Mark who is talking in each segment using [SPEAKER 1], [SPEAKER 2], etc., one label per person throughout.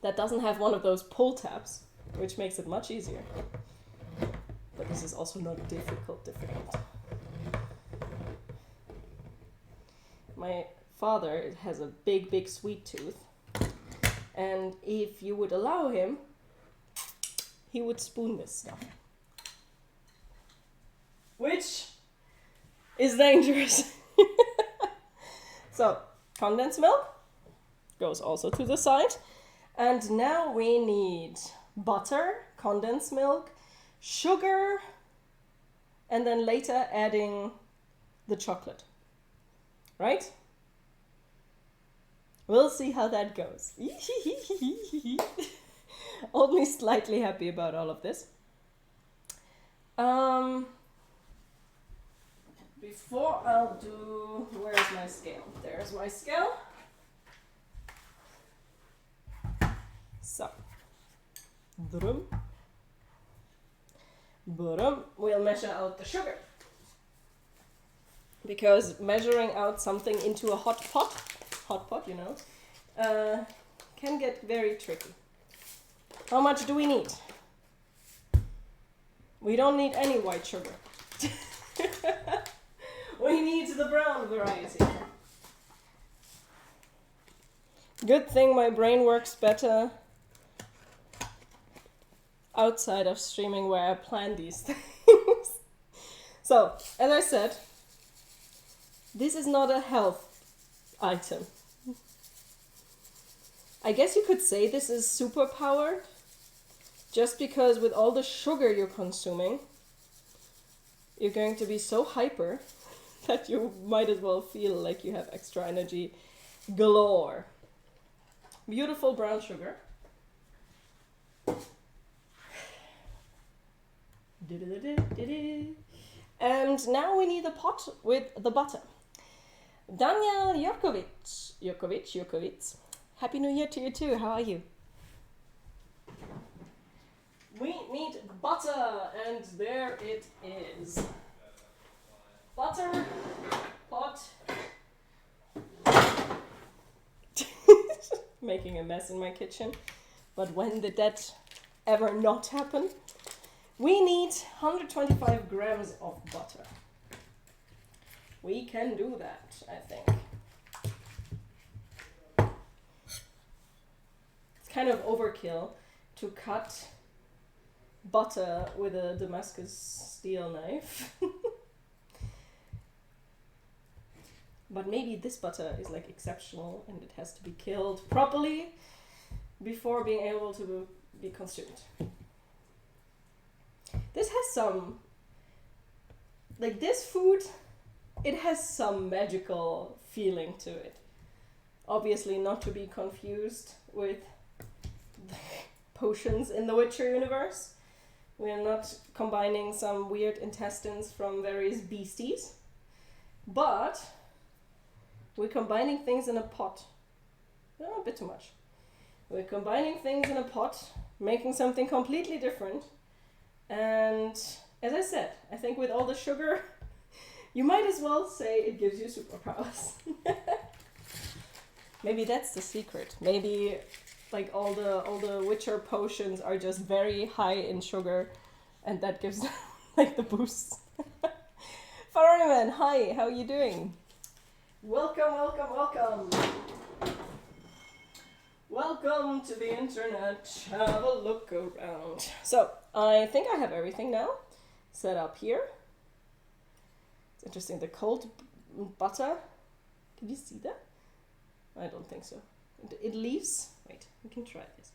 [SPEAKER 1] that doesn't have one of those pull tabs, which makes it much easier. But this is also not difficult. My father has a big sweet tooth, and if you would allow him, he would spoon this stuff. Which is dangerous. So, condensed milk goes also to the side. And now we need butter, condensed milk, sugar, and then later adding the chocolate. Right? We'll see how that goes. Only slightly happy about all of this. Before I'll do... Where's my scale? There's my scale. So. We'll measure out the sugar. Because measuring out something into a hot pot, you know, can get very tricky. How much do we need? We don't need any white sugar. We need the brown variety. Good thing my brain works better outside of streaming where I plan these things. So, as I said, this is not a health item. I guess you could say this is superpowered, just because with all the sugar you're consuming, you're going to be so hyper that you might as well feel like you have extra energy galore. Beautiful brown sugar. And now we need a pot with the butter. Daniel Jokovic. Happy New Year to you too. How are you? We need butter, and there it is. Butter, pot. Making a mess in my kitchen. But when did that ever not happen? We need 125 grams of butter. We can do that, I think. It's kind of overkill to cut butter with a Damascus steel knife. But maybe this butter is like exceptional and it has to be killed properly before being able to be consumed. This has some, like this food, it has some magical feeling to it. Obviously not to be confused with the potions in the Witcher universe. We are not combining some weird intestines from various beasties. But we're combining things in a pot. Oh, a bit too much. We're combining things in a pot, making something completely different. And as I said, I think with all the sugar, you might as well say it gives you superpowers. Maybe that's the secret. Maybe like all the Witcher potions are just very high in sugar, and that gives them like the boost. Faruman, hi, how are you doing? Welcome. Welcome to the internet. Have a look around. So, I think I have everything now set up here. It's interesting, the cold butter. Can you see that? I don't think so. It leaves. Wait, we can try this.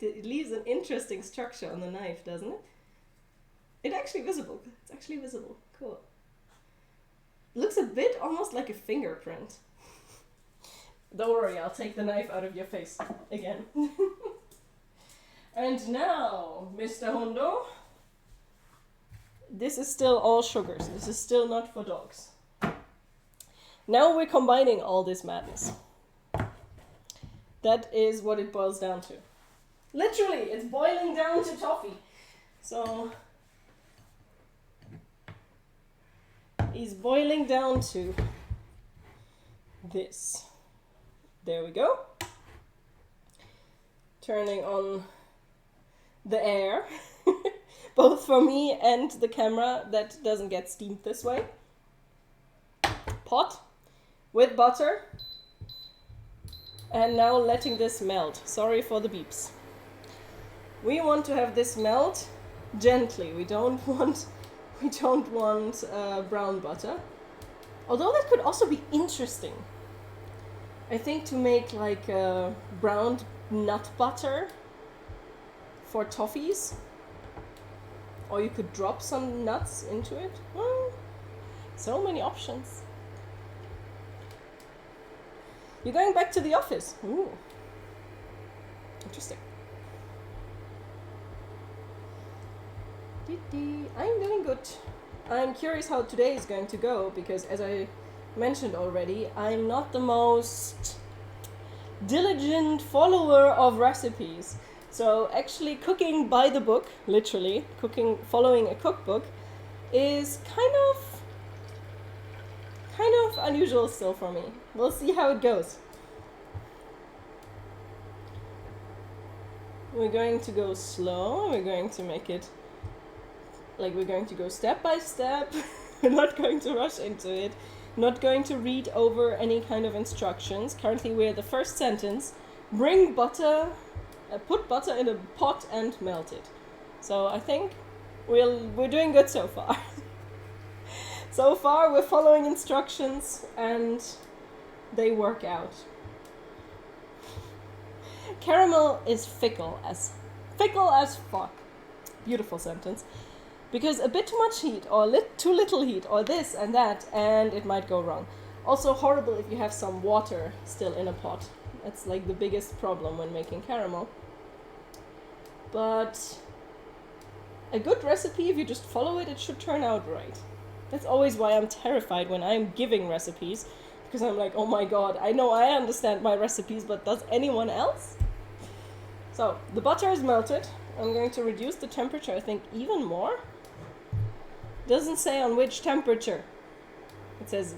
[SPEAKER 1] It leaves an interesting structure on the knife, doesn't it? It's actually visible. Cool. Looks a bit almost like a fingerprint. Don't worry, I'll take the knife out of your face again. And now, Mr. Hondo, this is still all sugars. This is still not for dogs. Now we're combining all this madness. That is what it boils down to. Literally, it's boiling down to toffee. So, it's boiling down to this. There we go. Turning on the air, both for me and the camera that doesn't get steamed this way. Pot with butter. And now letting this melt. Sorry for the beeps. We want to have this melt gently. We don't want brown butter. Although that could also be interesting. I think to make like browned nut butter for toffees. Or you could drop some nuts into it. Oh, so many options. You're going back to the office. Ooh. Interesting. I'm doing good. I'm curious how today is going to go because, as I mentioned already, I'm not the most diligent follower of recipes. So actually cooking by the book, literally, following a cookbook, is kind of unusual still for me. We'll see how it goes. We're going to go slow. We're going to make it like we're going to go step by step. We're not going to rush into it. Not going to read over any kind of instructions. Currently we're at the first sentence. Bring butter, put butter in a pot and melt it. So I think we're doing good so far. So far we're following instructions and they work out. Caramel is fickle as fuck. Beautiful sentence. Because a bit too much heat or too little heat or this and that and it might go wrong. Also horrible if you have some water still in a pot. That's like the biggest problem when making caramel. But a good recipe, if you just follow it, it should turn out right. That's always why I'm terrified when I'm giving recipes. Because I'm like, oh my god, I know I understand my recipes, but does anyone else? So, the butter is melted. I'm going to reduce the temperature, I think, even more. Doesn't say on which temperature. It says,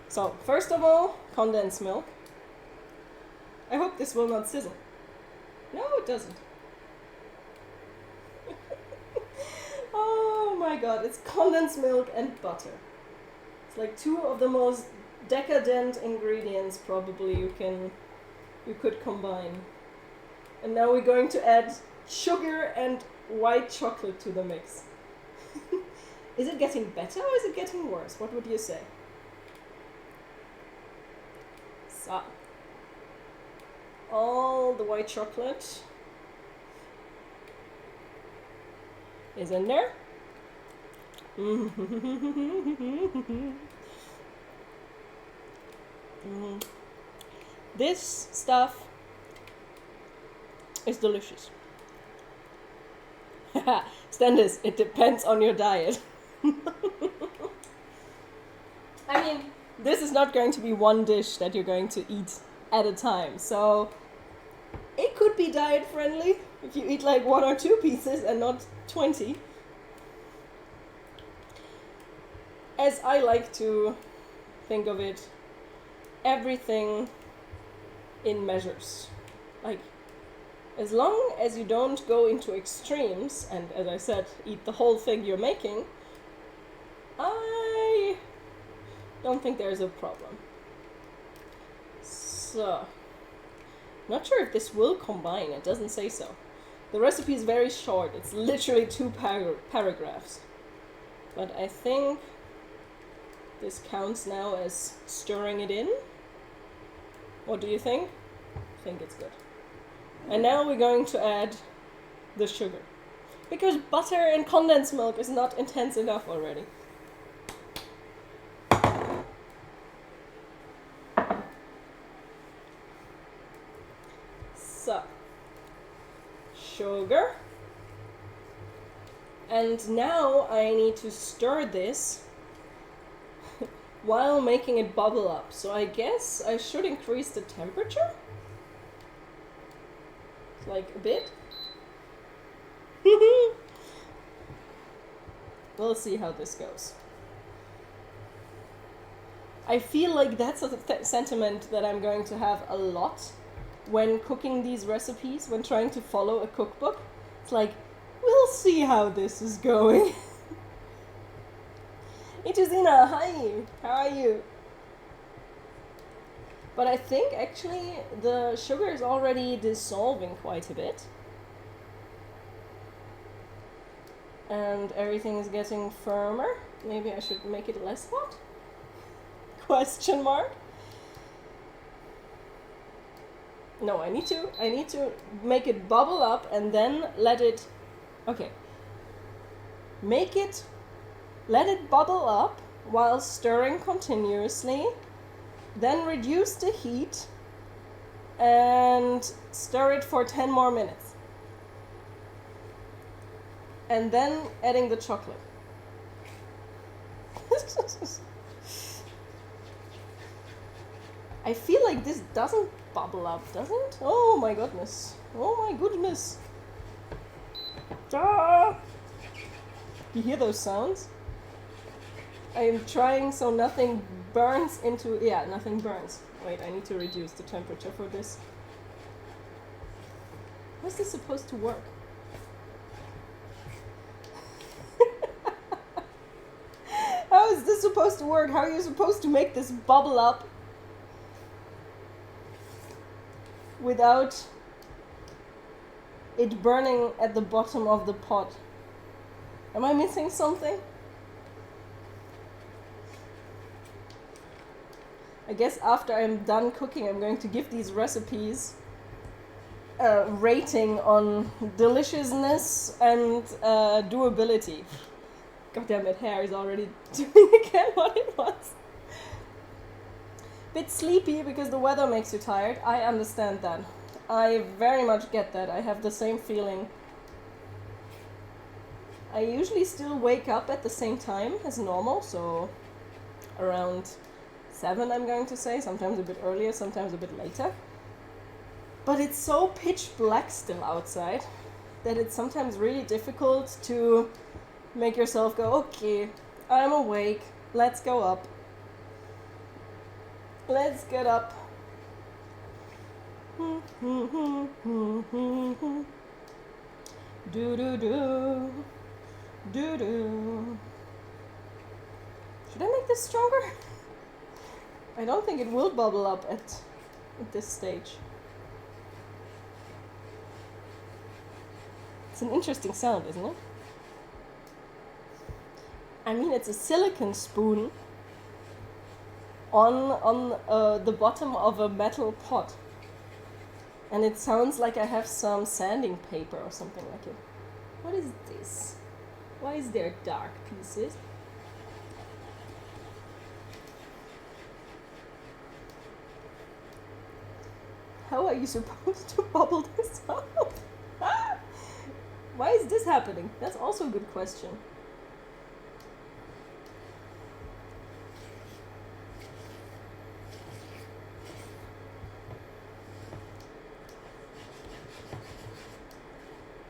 [SPEAKER 1] So, first of all, condensed milk. I hope this will not sizzle. No, it doesn't. Oh my god, it's condensed milk and butter. It's like two of the most decadent ingredients probably you could combine. And now we're going to add sugar and white chocolate to the mix. Is it getting better or is it getting worse? What would you say? So, all the white chocolate is in there. This stuff is delicious. Standis, it depends on your diet. I mean, this is not going to be one dish that you're going to eat at a time, so it could be diet friendly if you eat like 1 or 2 pieces and not 20. As I like to think of it, everything in measures. Like, as long as you don't go into extremes, and as I said, eat the whole thing you're making, I don't think there's a problem. So, not sure if this will combine, it doesn't say so. The recipe is very short, it's literally 2 paragraphs. But I think this counts now as stirring it in. What do you think? I think it's good. And now we're going to add the sugar. Because butter and condensed milk is not intense enough already. So, sugar. And now I need to stir this while making it bubble up. So I guess I should increase the temperature? Like a bit? We'll see how this goes. I feel like that's a sentiment that I'm going to have a lot when cooking these recipes, when trying to follow a cookbook. It's like, we'll see how this is going. Hey Josina, hi, how are you? But I think actually the sugar is already dissolving quite a bit. And everything is getting firmer. Maybe I should make it less hot? Question mark. No, I need to make it bubble up and then let it, okay. Let it bubble up while stirring continuously, then reduce the heat and stir it for 10 more minutes. And then adding the chocolate. I feel like this doesn't bubble up, does it? Oh my goodness. Oh my goodness. Ah! You hear those sounds? I am trying so nothing burns into... Yeah, nothing burns. Wait, I need to reduce the temperature for this. How's this supposed to work? How is this supposed to work? How are you supposed to make this bubble up without it burning at the bottom of the pot? Am I missing something? I guess after I'm done cooking, I'm going to give these recipes a rating on deliciousness and doability. God damn it, hair is already doing again what it was. Bit sleepy because the weather makes you tired. I understand that. I very much get that. I have the same feeling. I usually still wake up at the same time as normal, so around 7 I'm going to say, sometimes a bit earlier, sometimes a bit later. But it's so pitch black still outside that it's sometimes really difficult to make yourself go, okay, I'm awake, let's go up. Let's get up. Do do do. Do do. Should I make this stronger? I don't think it will bubble up at this stage. It's an interesting sound, isn't it? I mean, it's a silicone spoon on the bottom of a metal pot. And it sounds like I have some sanding paper or something like it. What is this? Why is there dark pieces? How are you supposed to bubble this up? Why is this happening? That's also a good question.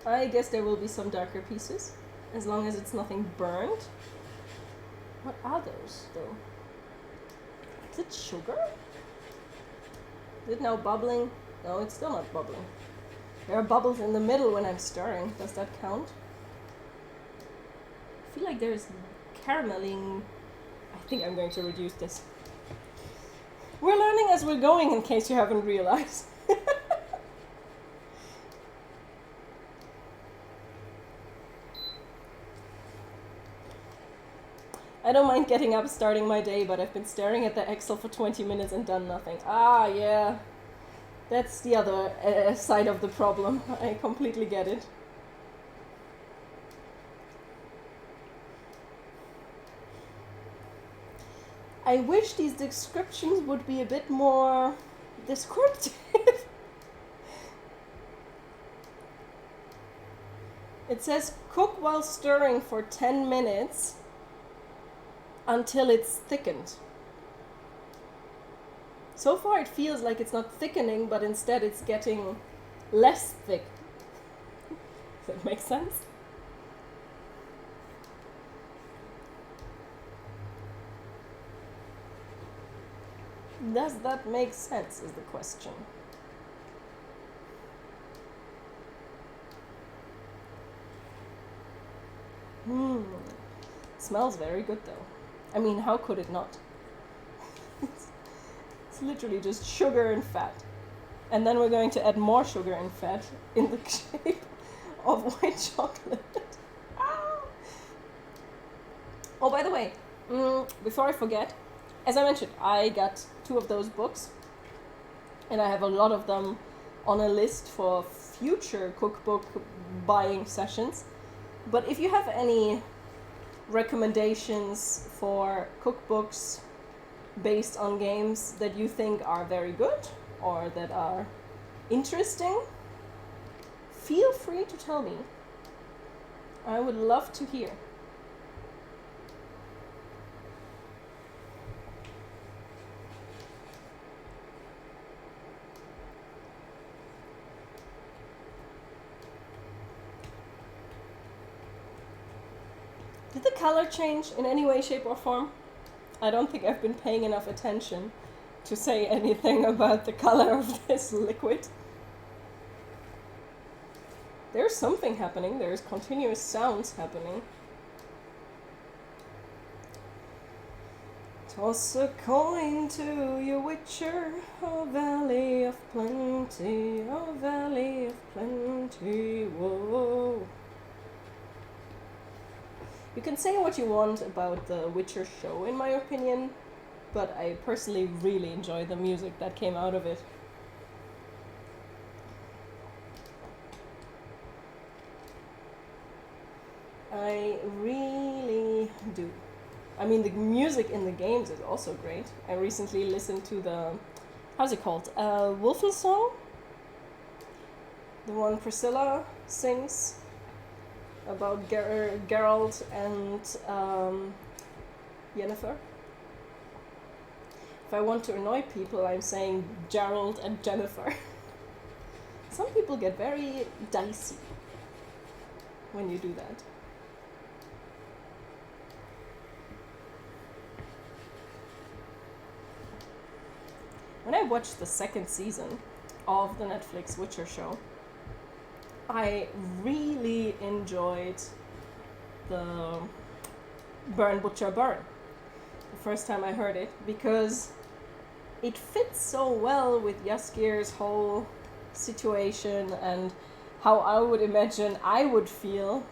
[SPEAKER 1] I guess there will be some darker pieces, as long as it's nothing burned. What are those, though? Is it sugar? Is it now bubbling? No, it's still not bubbling. There are bubbles in the middle when I'm stirring. Does that count? I feel like there's carameling. I think I'm going to reduce this. We're learning as we're going, in case you haven't realized. I don't mind getting up, starting my day, but I've been staring at the Excel for 20 minutes and done nothing. Ah, yeah. That's the other side of the problem. I completely get it. I wish these descriptions would be a bit more descriptive. It says cook while stirring for 10 minutes until it's thickened. So far it feels like it's not thickening, but instead it's getting less thick. Does that make sense? Does that make sense is the question. Smells very good though. I mean, how could it not? It's literally just sugar and fat. And then we're going to add more sugar and fat in the shape of white chocolate. Oh, by the way, before I forget, as I mentioned, I got 2 of those books, and I have a lot of them on a list for future cookbook buying sessions. But if you have any recommendations for cookbooks based on games that you think are very good or that are interesting, feel free to tell me. I would love to hear. Did the color change in any way, shape, or form? I don't think I've been paying enough attention to say anything about the color of this liquid. There's something happening. There's continuous sounds happening. Toss a coin to your witcher, a valley of plenty, a valley of plenty, whoa. You can say what you want about the Witcher show, in my opinion, but I personally really enjoy the music that came out of it. I really do. I mean, the music in the games is also great. I recently listened to the, how's it called? Wolfensong? The one Priscilla sings about Geralt and Yennefer. If I want to annoy people, I'm saying Geralt and Jennifer. Some people get very dicey when you do that. When I watched the 2nd season of the Netflix Witcher show, I really enjoyed the Burn Butcher Burn the first time I heard it, because it fits so well with Jaskir's whole situation and how I would imagine I would feel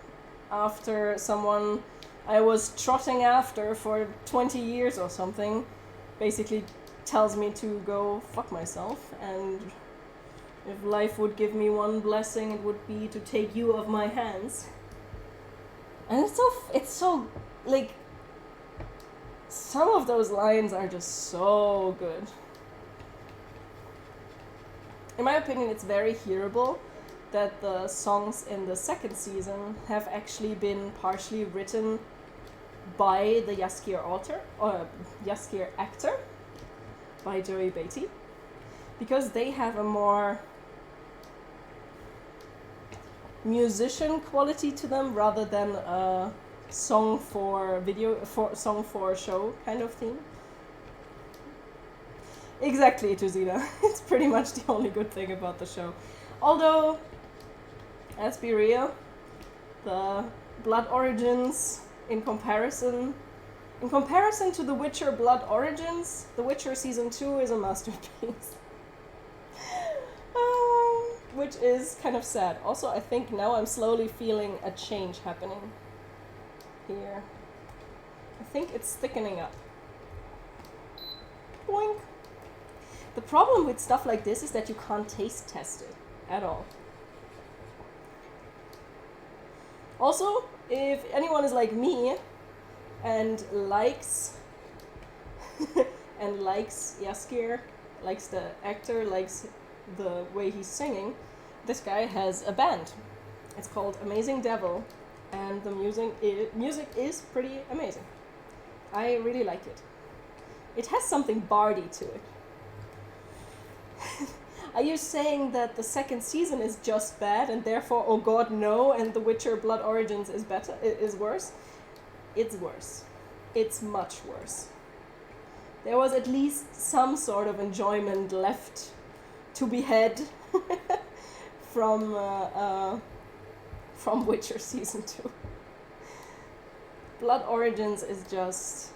[SPEAKER 1] after someone I was trotting after for 20 years or something basically tells me to go fuck myself, and if life would give me one blessing, it would be to take you off my hands. And it's so, like, some of those lines are just so good. In my opinion, it's very hearable that the songs in the 2nd season have actually been partially written by the Jaskier author, or Jaskier actor, by Joey Beatty, because they have a more musician quality to them rather than a song for show kind of theme. Exactly, Tuzina. It's pretty much the only good thing about the show. Although, let's be real, the Blood Origins in comparison to The Witcher Blood Origins, The Witcher Season 2 is a masterpiece. Which is kind of sad. Also, I think now I'm slowly feeling a change happening here. I think it's thickening up. Boink! The problem with stuff like this is that you can't taste test it at all. Also, if anyone is like me and likes Jaskier, likes the actor, likes the way he's singing, this guy has a band. It's called Amazing Devil, and the music is pretty amazing. I really like it. It has something bardy to it. Are you saying that the 2nd season is just bad and therefore, oh god, no, and The Witcher Blood Origins is worse? It's worse. It's much worse. there was at least some sort of enjoyment left to be had from Witcher Season 2. Blood Origins is just...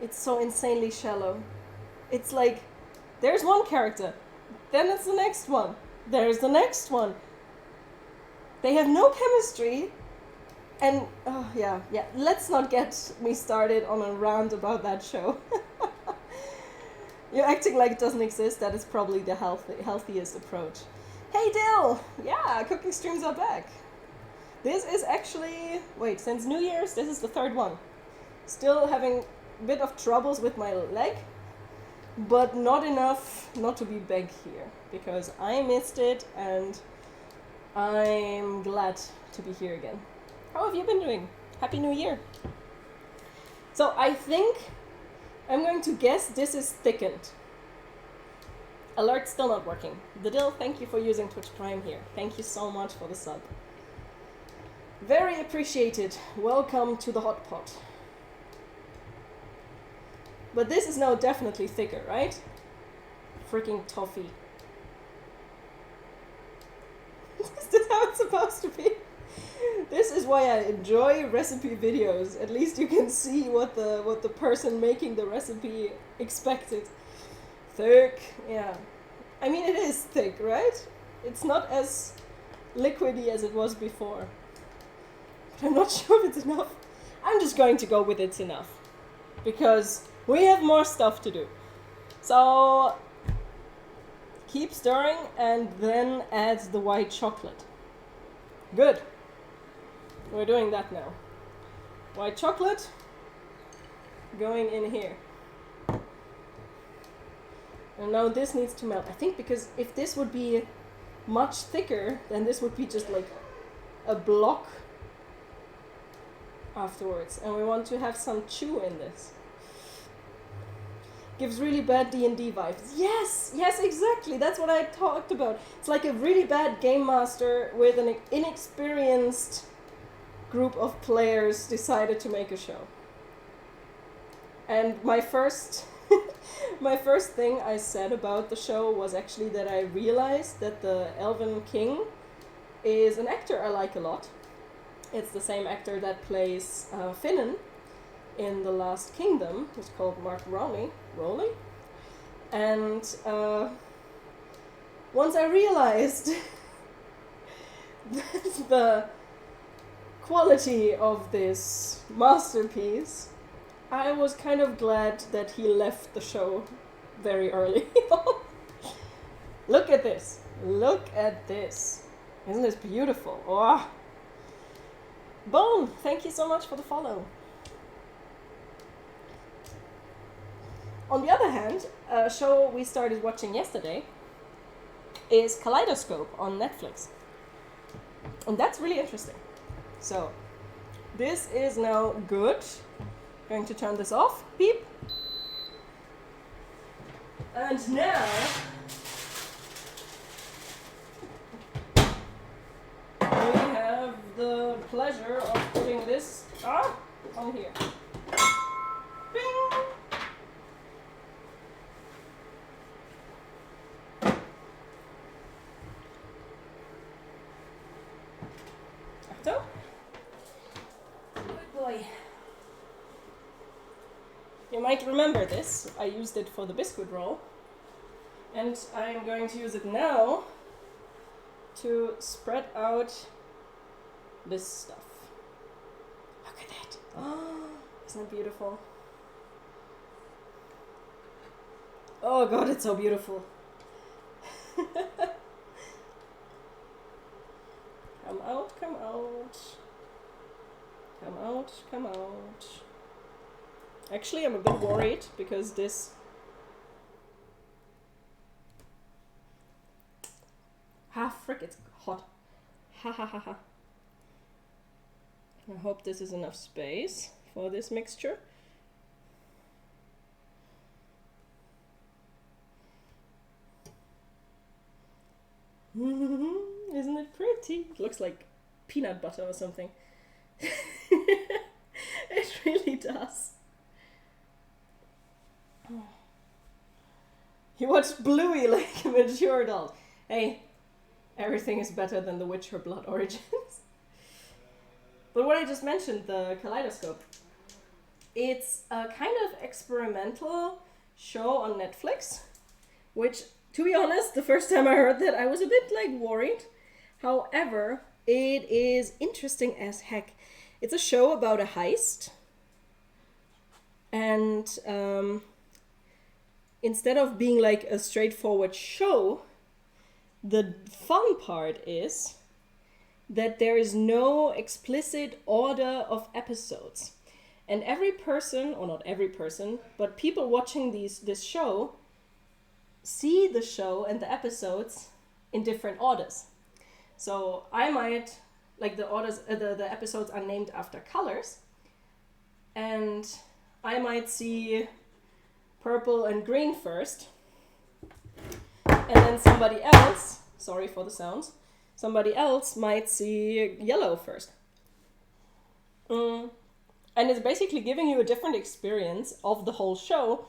[SPEAKER 1] it's so insanely shallow. It's like, there's one character, then it's the next one, there's the next one. They have no chemistry, and yeah, let's not get me started on a rant about that show. You're acting like it doesn't exist. That is probably the healthiest approach. Hey Dill! Yeah, cooking streams are back. This is actually, wait, since New Year's, this is the third one. Still having a bit of troubles with my leg, but not enough not to be back here, because I missed it and I'm glad to be here again. How have you been doing? Happy New Year! So I think I'm going to guess this is thickened. Alert still not working. The Dill, thank you for using Twitch Prime here. Thank you so much for the sub. Very appreciated. Welcome to the hot pot. But this is now definitely thicker, right? Freaking toffee. Is this how it's supposed to be? This is why I enjoy recipe videos. At least you can see what the person making the recipe expected. Thick, yeah. I mean, it is thick, right? It's not as liquidy as it was before. But I'm not sure if it's enough. I'm just going to go with it's enough. Because we have more stuff to do. So keep stirring and then add the white chocolate. Good. We're doing that now. White chocolate going in here. And now this needs to melt. I think because if this would be much thicker, then this would be just like a block afterwards. And we want to have some chew in this. Gives really bad D&D vibes. Yes, exactly. That's what I talked about. It's like a really bad game master with an inexperienced group of players decided to make a show. And my first thing I said about the show was actually that I realized that the Elven King is an actor I like a lot. It's the same actor that plays Finan in The Last Kingdom. He's called Mark Rowley. And once I realized the quality of this masterpiece, I was kind of glad that he left the show very early. Look at this. Look at this. Isn't this beautiful? Oh. Bone, thank you so much for the follow. On the other hand, a show we started watching yesterday is Kaleidoscope on Netflix. And that's really interesting. So, this is now good. Going to turn this off. Beep. And now we have the pleasure of putting this on here. Bing! So, good boy. You might remember this. I used it for the biscuit roll. And I'm going to use it now to spread out this stuff. Look at that. Oh, isn't it beautiful? Oh god, it's so beautiful. Come out, come out. Come out, come out. Actually, I'm a bit worried because this... frick, it's hot. Ha ha ha ha. I hope this is enough space for this mixture. Isn't it pretty? It looks like peanut butter or something. It really does. You watched Bluey like a mature adult. Hey, everything is better than The Witcher Blood Origins. But what I just mentioned, the Kaleidoscope, it's a kind of experimental show on Netflix, which, to be honest, the first time I heard that, I was a bit like worried. However, it is interesting as heck. It's a show about a heist, and instead of being like a straightforward show, the fun part is that there is no explicit order of episodes. And every person, or not every person, but people watching this show see the show and the episodes in different orders. So I might, like the orders, the episodes are named after colors, and I might see purple and green first, and then somebody else, sorry for the sounds, somebody else might see yellow first. And it's basically giving you a different experience of the whole show,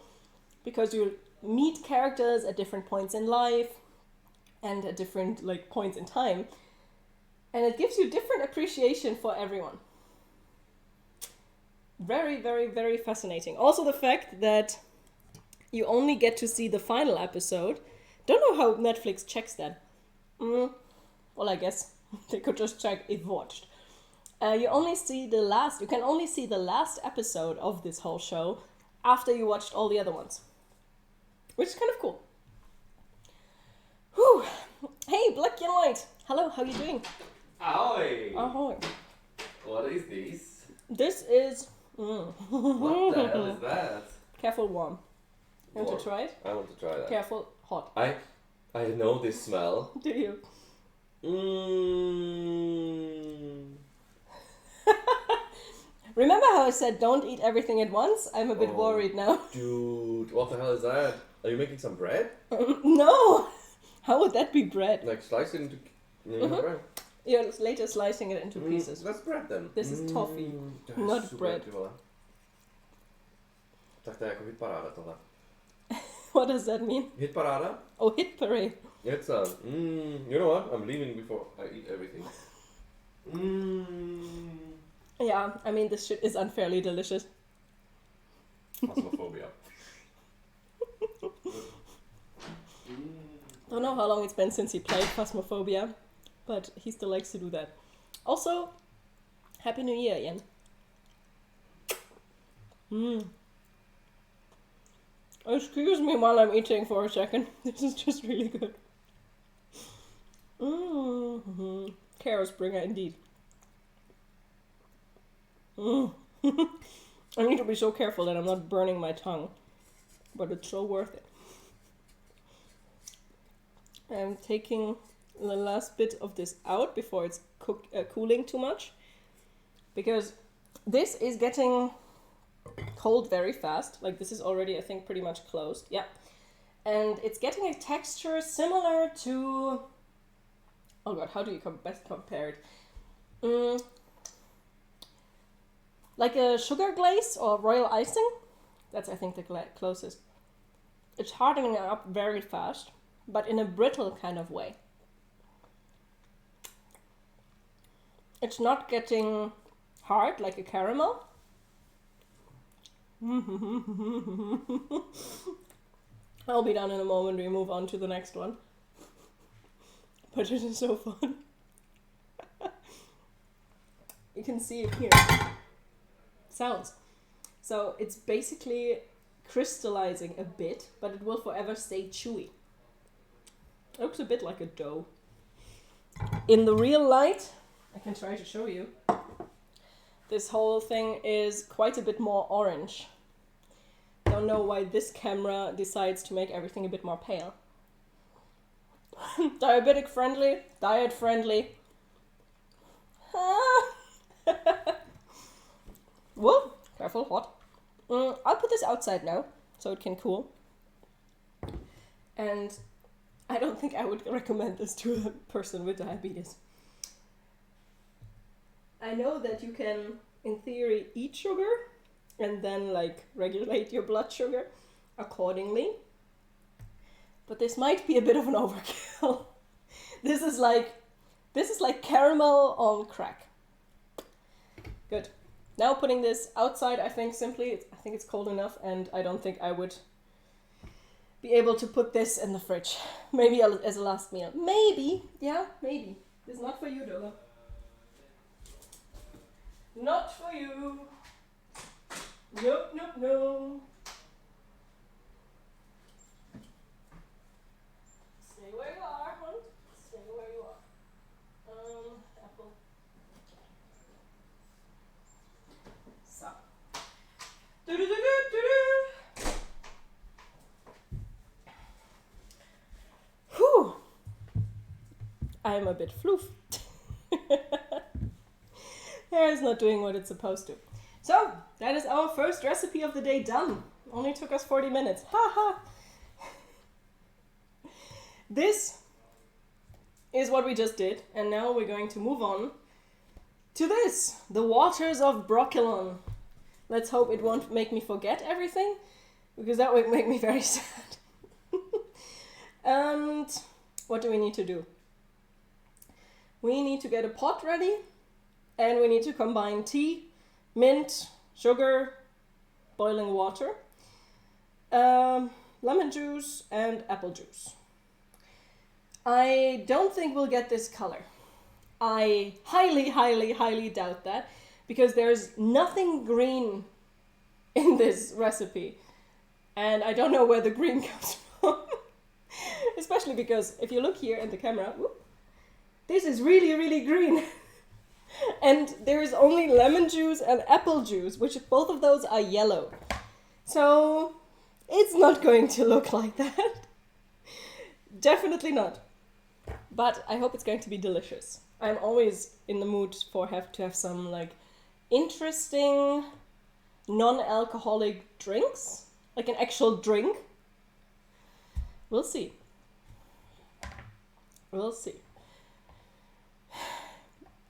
[SPEAKER 1] because you meet characters at different points in life and at different like points in time, and it gives you different appreciation for everyone. Very, very, very fascinating. Also the fact that you only get to see the final episode. Don't know how Netflix checks that. Well, I guess they could just check if watched. You can only see the last episode of this whole show after you watched all the other ones, which is kind of cool. Whew. Hey, Black and White. Hello, how you doing?
[SPEAKER 2] Ahoy!
[SPEAKER 1] Ahoy.
[SPEAKER 2] What is this?
[SPEAKER 1] This is...
[SPEAKER 2] What the hell is that?
[SPEAKER 1] Careful, warm. You want
[SPEAKER 2] Warm.
[SPEAKER 1] to try it?
[SPEAKER 2] I want to try that.
[SPEAKER 1] Careful, hot.
[SPEAKER 2] I know this smell.
[SPEAKER 1] Do you? Remember how I said don't eat everything at once? I'm a bit worried now.
[SPEAKER 2] Dude, what the hell is that? Are you making some bread?
[SPEAKER 1] No! How would that be bread?
[SPEAKER 2] Like slice it into bread?
[SPEAKER 1] You're later slicing it into pieces.
[SPEAKER 2] That's bread then.
[SPEAKER 1] This is toffee,
[SPEAKER 2] Tää on
[SPEAKER 1] not
[SPEAKER 2] super
[SPEAKER 1] bread.
[SPEAKER 2] kiva. Tää jääkö hit parada tuolla?
[SPEAKER 1] What does that mean?
[SPEAKER 2] Hit parada?
[SPEAKER 1] Oh, hit parade.
[SPEAKER 2] It's you know what? I'm leaving before I eat everything.
[SPEAKER 1] Yeah, I mean, this shit is unfairly delicious.
[SPEAKER 2] Phasmophobia.
[SPEAKER 1] Don't know how long it's been since he played Phasmophobia, but he still likes to do that. Also, Happy New Year, Ian. Excuse me while I'm eating for a second. This is just really good. Chaos bringer indeed. I need to be so careful that I'm not burning my tongue, but it's so worth it. I'm taking the last bit of this out before it's cooling too much, because this is getting cold very fast. Like, this is already, I think, pretty much closed. Yeah. And it's getting a texture similar to... Oh god, how do you best compare it? Like a sugar glaze or royal icing. That's, I think, the closest. It's hardening up very fast, but in a brittle kind of way. It's not getting hard like a caramel. I'll be done in a moment. We move on to the next one. But it is so fun. You can see it here. Sounds. So it's basically crystallizing a bit, but it will forever stay chewy. It looks a bit like a dough. In the real light, I can try to show you. This whole thing is quite a bit more orange. Don't know why this camera decides to make everything a bit more pale. Diabetic friendly, diet friendly. Whoa, careful, hot. I'll put this outside now, so it can cool. And I don't think I would recommend this to a person with diabetes. I know that you can, in theory, eat sugar and then like regulate your blood sugar accordingly. but this might be a bit of an overkill. This is like caramel on crack. Good. Now putting this outside, I think it's cold enough, and I don't think I would be able to put this in the fridge. Maybe as a last meal. Maybe. Yeah, maybe. This is not for you, Dola. Not for you. Nope, nope, no. Stay where you are, hon. Stay where you are. Apple. So. Do-do-do-do-do-do. Whew. I'm a bit floof. Hair is not doing what it's supposed to. So, that is our first recipe of the day done. Only took us 40 minutes. Ha ha! This is what we just did, and now we're going to move on to this, the waters of Brokilon. Let's hope it won't make me forget everything, because that would make me very sad. And what do we need to do? We need to get a pot ready, and we need to combine tea, mint, sugar, boiling water, lemon juice, and apple juice. I don't think we'll get this color. I highly, highly, highly doubt that, because there's nothing green in this recipe. And I don't know where the green comes from. Especially because if you look here in the camera, whoop, this is really, really green. And there is only lemon juice and apple juice, which both of those are yellow. So it's not going to look like that. Definitely not. But I hope it's going to be delicious. I'm always in the mood to have some like interesting non-alcoholic drinks, like an actual drink. We'll see. We'll see.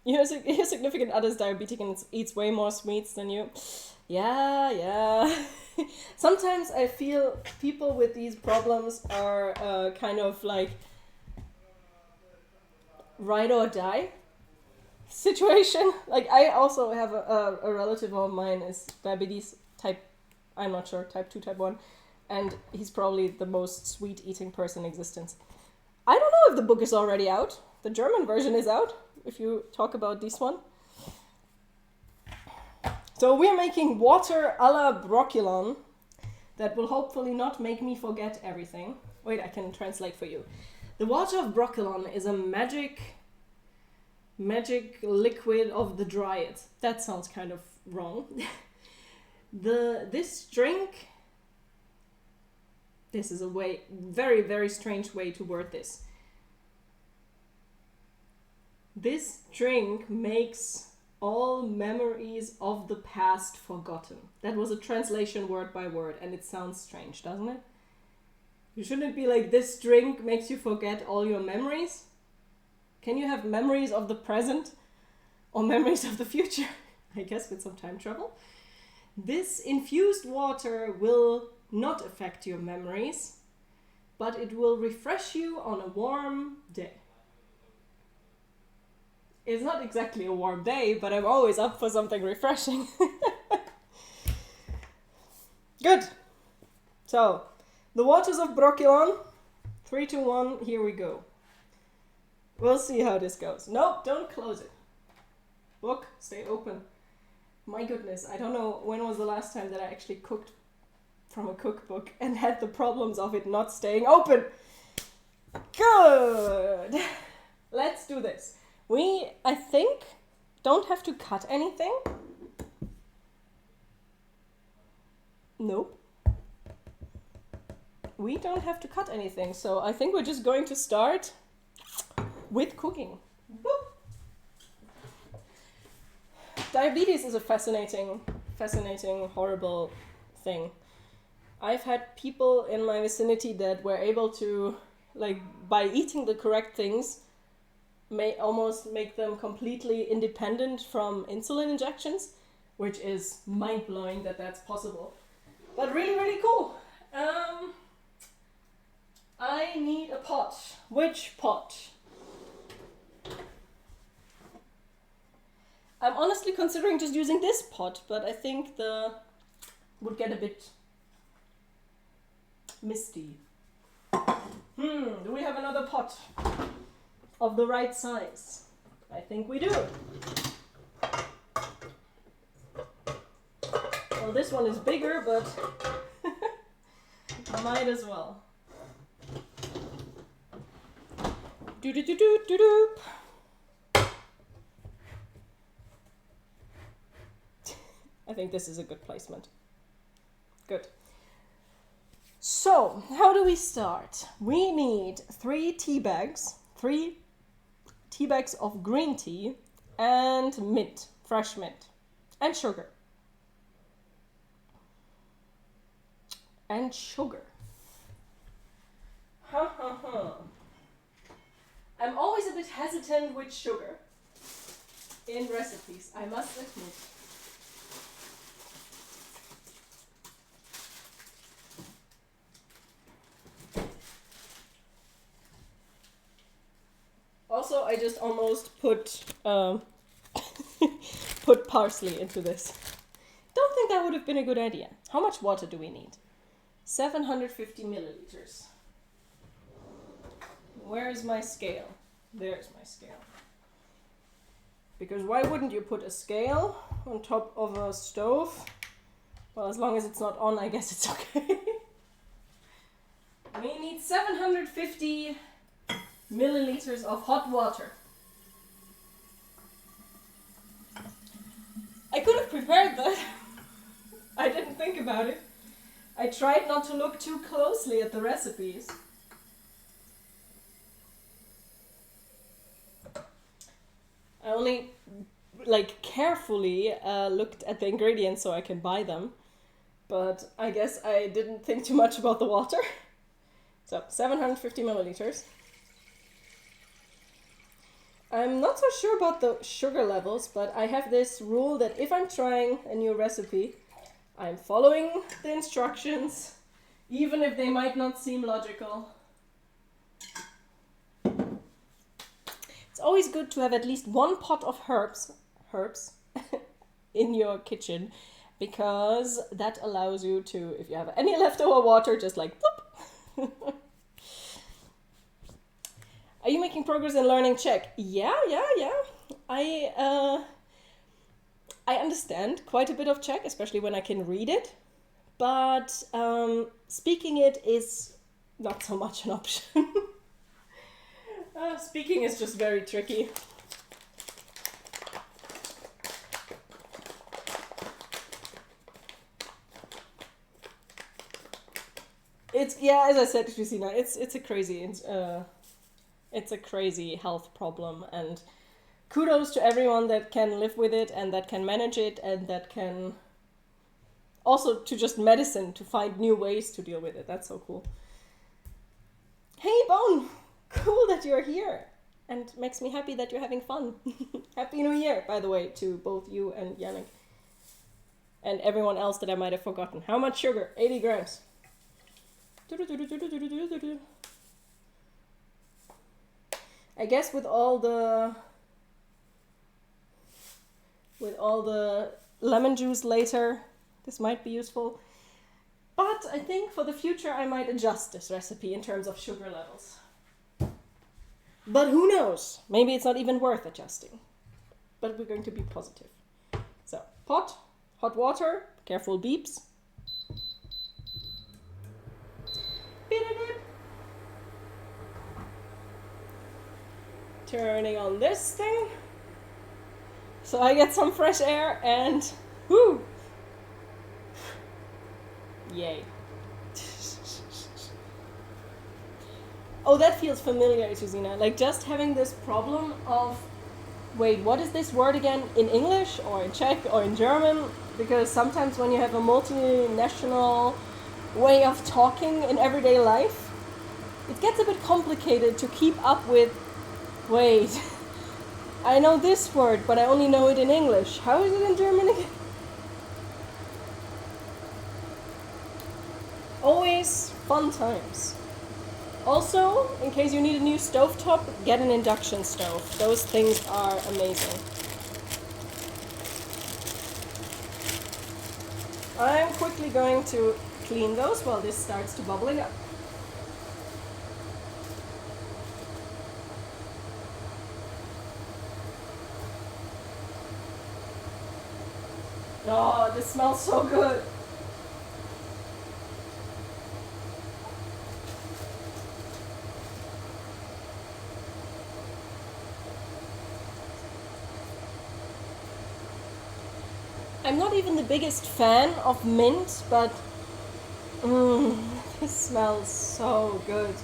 [SPEAKER 1] Your significant other's diabetic and eats way more sweets than you. Yeah. Sometimes I feel people with these problems are kind of like ride or die situation. Like I also have a relative of mine is diabetes type, I'm not sure, type 2, type 1. And he's probably the most sweet eating person in existence. I don't know if the book is already out. The German version is out, if you talk about this one. So we're making water a la Brokilon that will hopefully not make me forget everything. Wait, I can translate for you. The water of Brokilon is a magic liquid of the Dryads. That sounds kind of wrong. This drink, this is a very, very strange way to word this. This drink makes all memories of the past forgotten. That was a translation word by word, and it sounds strange, doesn't it? You shouldn't be like, this drink makes you forget all your memories. Can you have memories of the present or memories of the future? I guess with some time travel. This infused water will not affect your memories, but it will refresh you on a warm day. It's not exactly a warm day, but I'm always up for something refreshing. Good. So, the waters of Brokilon. 3, 2, 1, here we go. We'll see how this goes. Nope, don't close it. Book, stay open. My goodness, I don't know when was the last time that I actually cooked from a cookbook and had the problems of it not staying open. Good. Let's do this. We, I think, don't have to cut anything. Nope. We don't have to cut anything, so I think we're just going to start with cooking. Boop. Diabetes is a fascinating, horrible thing. I've had people in my vicinity that were able to, like, by eating the correct things, may almost make them completely independent from insulin injections, which is mind-blowing that that's possible. But really, really cool. I which pot? I'm honestly considering just using this pot, but I think the would get a bit misty. Do we have another pot of the right size? I think we do. Well, this one is bigger, but might as well. Do-do-do-do-do-do. I think this is a good placement. Good. So, how do we start? We need 3 tea bags of green tea and mint, fresh mint, and sugar. And sugar. I'm always a bit hesitant with sugar in recipes, I must admit. Also, I just almost put put parsley into this. Don't think that would have been a good idea. How much water do we need? 750 milliliters. Where is my scale? There's my scale. Because why wouldn't you put a scale on top of a stove? Well, as long as it's not on, I guess it's okay. We need 750 milliliters of hot water. I could have prepared that. I didn't think about it. I tried not to look too closely at the recipes. I only carefully looked at the ingredients so I can buy them. But I guess I didn't think too much about the water. So 750 milliliters. I'm not so sure about the sugar levels, but I have this rule that if I'm trying a new recipe, I'm following the instructions, even if they might not seem logical. It's always good to have at least 1 pot of herbs in your kitchen, because that allows you to, if you have any leftover water, just like boop. Are you making progress in learning Czech? Yeah. I understand quite a bit of Czech, especially when I can read it, but speaking it is not so much an option. Speaking is just very tricky. As I said, Christina, it's a crazy health problem, and kudos to everyone that can live with it and that can manage it and that can also to just medicine to find new ways to deal with it. That's so cool. Hey Bone, cool that you're here, and makes me happy that you're having fun. Happy New Year, by the way, to both you and Yannick and everyone else that I might have forgotten. How much sugar? 80 grams. I guess with all the lemon juice later, this might be useful. But I think for the future I might adjust this recipe in terms of sugar levels. But who knows? Maybe it's not even worth adjusting. But we're going to be positive. So, pot, hot water, careful beeps. Turning on this thing. So I get some fresh air and whoo! Yay. Oh, that feels familiar, Josina. Like just having this problem of, wait, what is this word again? In English or in Czech or in German? Because sometimes when you have a multinational way of talking in everyday life, it gets a bit complicated to keep up with, wait, I know this word, but I only know it in English. How is it in German again? Always fun times. Also, in case you need a new stovetop, get an induction stove. Those things are amazing. I'm quickly going to clean those while this starts to bubbling up. Oh, this smells so good. I'm not even the biggest fan of mint, but this smells so good.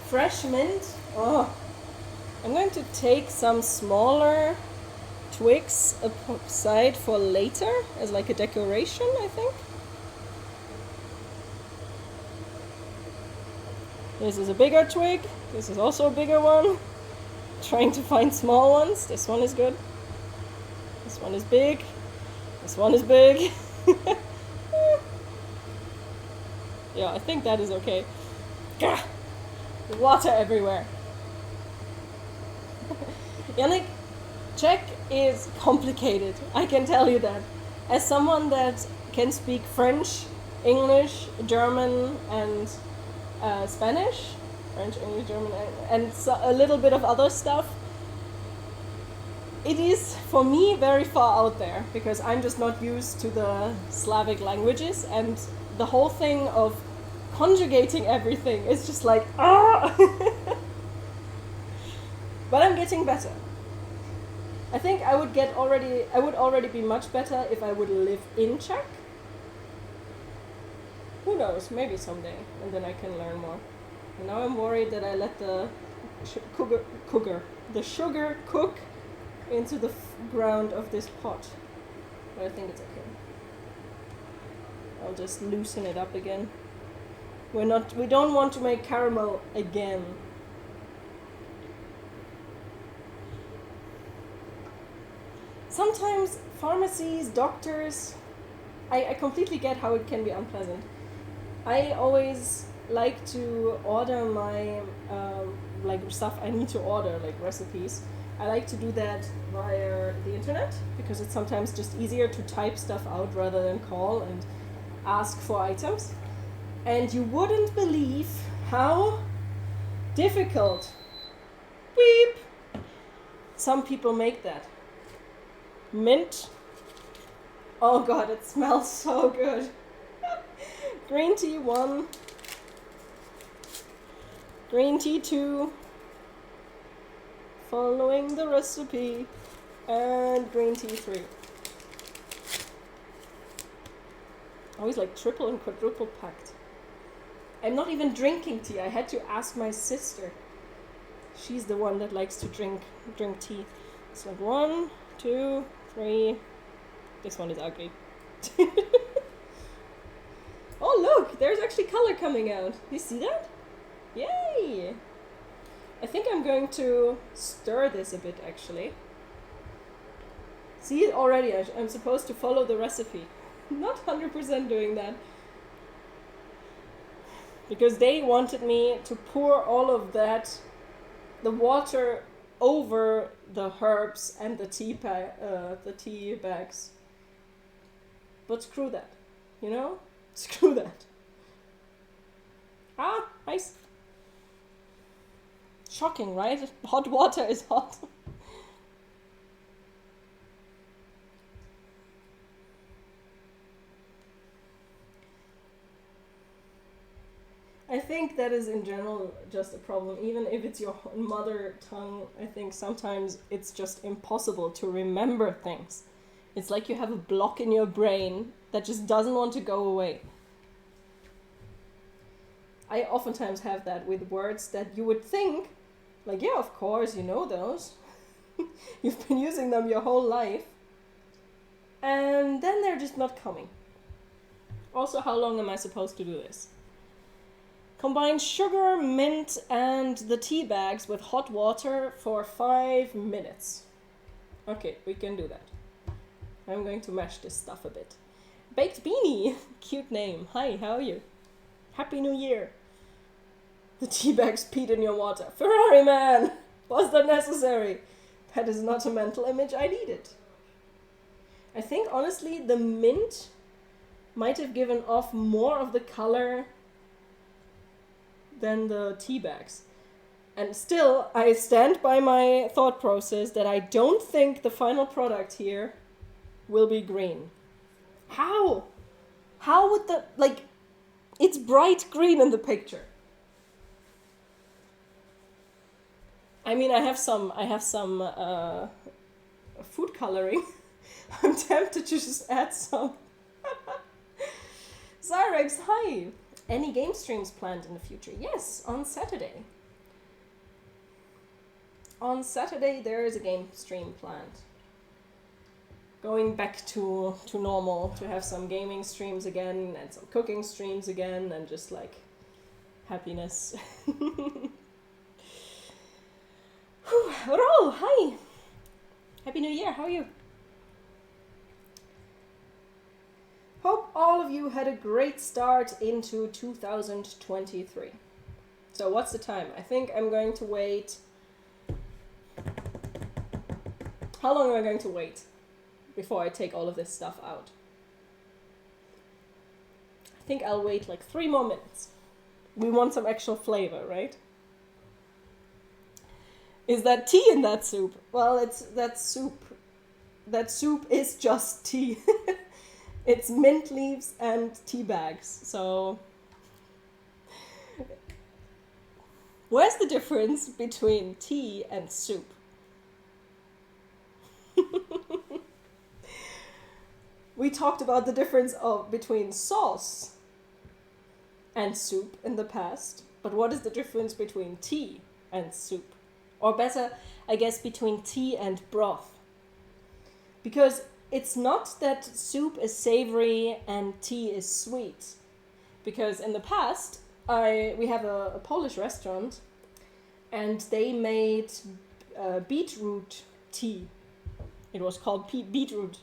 [SPEAKER 1] Fresh mint. Oh, I'm going to take some smaller twigs aside for later as like a decoration, I think. This is a bigger twig. This is also a bigger one. Trying to find small ones. This one is good. This one is big. This one is big. Yeah, I think that is okay. Gah! Water everywhere. Yannick, Czech is complicated. I can tell you that. As someone that can speak French, English, German, and Spanish, French, English, German, and so a little bit of other stuff, it is for me very far out there because I'm just not used to the Slavic languages, and the whole thing of conjugating everything is just like ah. But I'm getting better. I think I would already be much better if I would live in Czech. Who knows? Maybe someday, and then I can learn more. And now I'm worried that I let the sugar cook into the ground of this pot. But I think it's okay. I'll just loosen it up again. We don't want to make caramel again. Sometimes pharmacies, doctors, I completely get how it can be unpleasant. I always like to order my like stuff I need to order, like recipes. I like to do that via the internet because it's sometimes just easier to type stuff out rather than call and ask for items. And you wouldn't believe how difficult some people make that. Mint. Oh god, it smells so good. Green tea 1. Green tea 2. Following the recipe. And green tea 3. Always like triple and quadruple packed. I'm not even drinking tea. I had to ask my sister. She's the one that likes to drink tea. It's like 1, 2, 3. This one is ugly. Oh look, there's actually color coming out. You see that? Yay! I think I'm going to stir this a bit actually. See it already, I'm supposed to follow the recipe. Not 100% doing that. Because they wanted me to pour all of that, the water over the herbs and the tea bags. But screw that, you know? Screw that. Ah, nice. Shocking, right? Hot water is hot. I think that is in general just a problem. Even if it's your mother tongue, I think sometimes it's just impossible to remember things. It's like you have a block in your brain that just doesn't want to go away. I oftentimes have that with words that you would think, like, yeah, of course, you know those. You've been using them your whole life. And then they're just not coming. Also, how long am I supposed to do this? Combine sugar, mint, and the tea bags with hot water for 5 minutes. Okay, we can do that. I'm going to mash this stuff a bit. Baked Beanie! Cute name. Hi, how are you? Happy New Year! The tea bags peed in your water. Ferrari man! Was that necessary? That is not a mental image I needed. I think, honestly, the mint might have given off more of the color than the tea bags. And still, I stand by my thought process that I don't think the final product here will be green. How? How would the... Like, it's bright green in the picture. I mean, I have some food coloring. I'm tempted to just add some. Zyrex, hi! Any game streams planned in the future? Yes, on Saturday. On Saturday there is a game stream planned. Going back to normal, to have some gaming streams again and some cooking streams again and just like happiness. Rol, hi! Happy New Year, how are you? Hope all of you had a great start into 2023. So what's the time? I think I'm going to wait... How long am I going to wait before I take all of this stuff out? I think I'll wait like 3 more minutes. We want some actual flavor, right? Is that tea in that soup? Well, that's soup. That soup is just tea. It's mint leaves and tea bags. So where's the difference between tea and soup? We talked about the difference between sauce and soup in the past, but what is the difference between tea and soup? Or better, I guess, between tea and broth. Because it's not that soup is savory and tea is sweet. Because in the past, we have a Polish restaurant and they made beetroot tea. It was called beetroot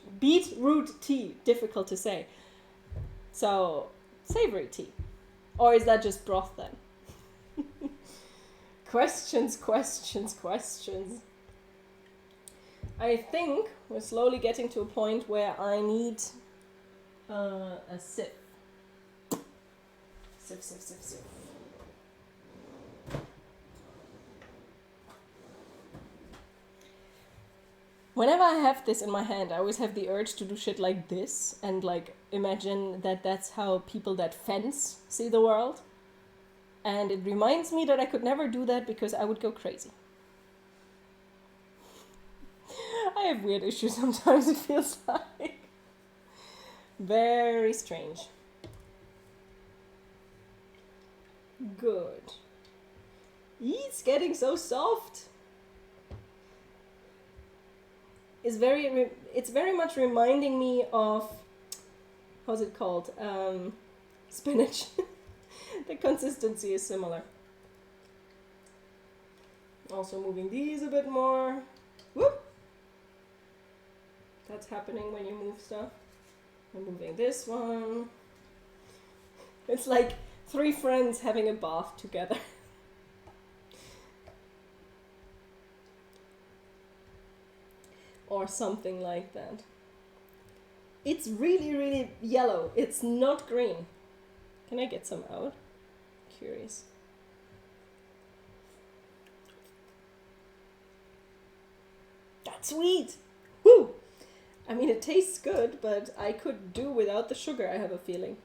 [SPEAKER 1] tea. Difficult to say. So, savory tea. Or is that just broth then? Questions. I think we're slowly getting to a point where I need a sip. Sip. Whenever I have this in my hand, I always have the urge to do shit like this and like imagine that that's how people that fence see the world. And it reminds me that I could never do that because I would go crazy. I have weird issues sometimes, it feels like. Very strange. Good. It's getting so soft. It's very much reminding me of, how's it called? Spinach. The consistency is similar. Also moving these a bit more. Whoop! That's happening when you move stuff. I'm moving this one. It's like 3 friends having a bath together. Or something like that. It's really, really yellow. It's not green. Can I get some out? Curious. That's sweet! Woo! I mean, it tastes good, but I could do without the sugar, I have a feeling.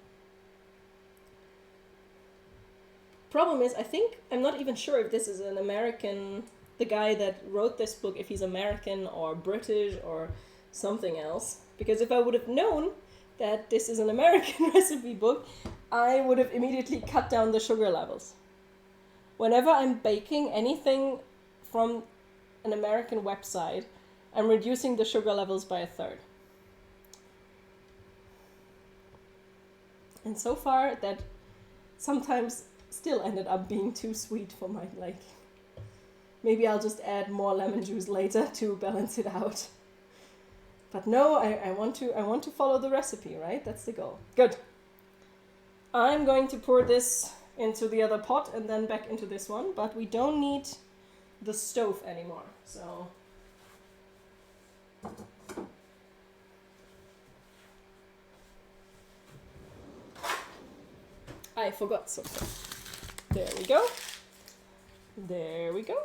[SPEAKER 1] Problem is, I'm not even sure if this is an American, the guy that wrote this book, if he's American or British or something else. Because if I would have known that this is an American recipe book, I would have immediately cut down the sugar levels. Whenever I'm baking anything from an American website, I'm reducing the sugar levels by 1/3. And so far, that sometimes still ended up being too sweet for my liking. Maybe I'll just add more lemon juice later to balance it out. But no, I want to follow the recipe, right? That's the goal. Good. I'm going to pour this into the other pot and then back into this one, but we don't need the stove anymore, so... I forgot something. There we go. There we go.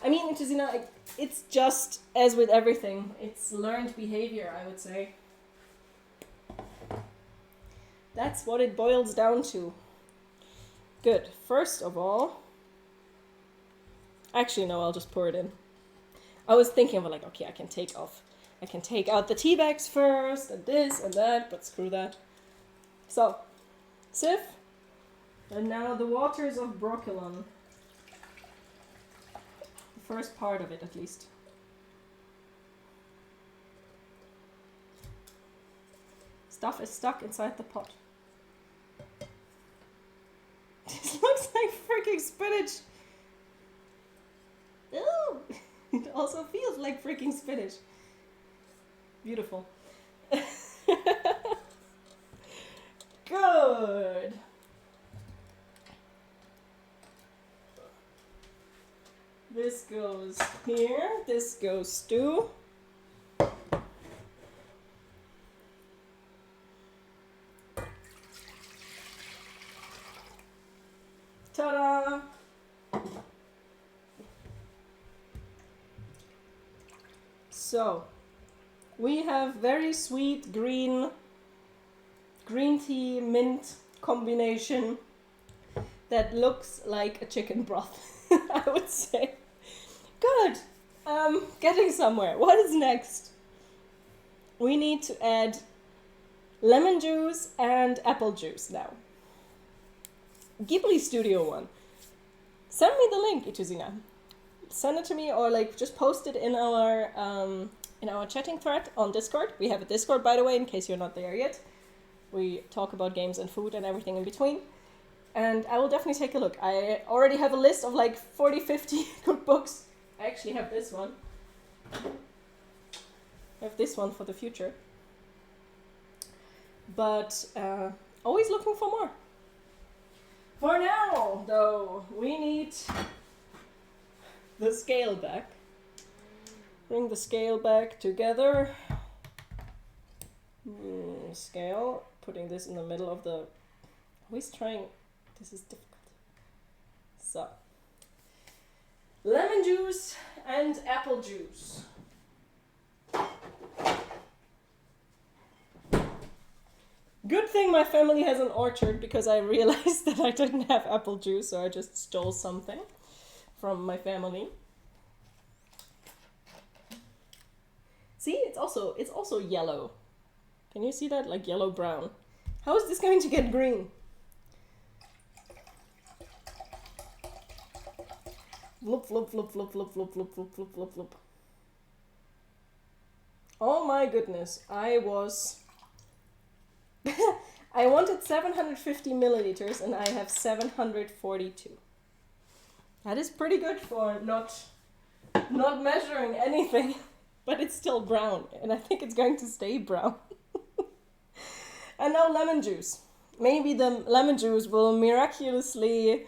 [SPEAKER 1] I mean, Justina, it's just as with everything. It's learned behavior, I would say. That's what it boils down to. Good. First of all... Actually, no, I'll just pour it in. I was thinking of like, okay, I can take out the tea bags first, and this and that, but screw that. So, sieve, and now the waters of Brokilon. The first part of it, at least. Stuff is stuck inside the pot. This looks like freaking spinach. Ew! It also feels like freaking spinach. Beautiful. Good. This goes here. This goes stew. Ta-da! So, we have very sweet green tea mint combination that looks like a chicken broth, I would say. Good. Getting somewhere. What is next? We need to add lemon juice and apple juice now. Ghibli Studio One. Send me the link, Ituzina. Send it to me, or like just post it in our chatting thread on Discord. We have a Discord, by the way, in case you're not there yet. We talk about games and food and everything in between. And I will definitely take a look. I already have a list of like 40, 50 cookbooks. I actually have this one. I have this one for the future. But always looking for more. For now, though, we need the scale back. Bring the scale back together. Scale. Putting this in the middle of the... Always trying... This is difficult. So. Lemon juice and apple juice. Good thing my family has an orchard, because I realized that I didn't have apple juice, so I just stole something from my family. See, it's also yellow. Can you see that? Like yellow-brown. How is this going to get green? Flop, flop, flop, flop, flop, flop, flop, flop, flop, flop, flop. Oh my goodness, I wanted 750 milliliters and I have 742. That is pretty good for not measuring anything, but it's still brown, and I think it's going to stay brown. And now lemon juice. Maybe the lemon juice will miraculously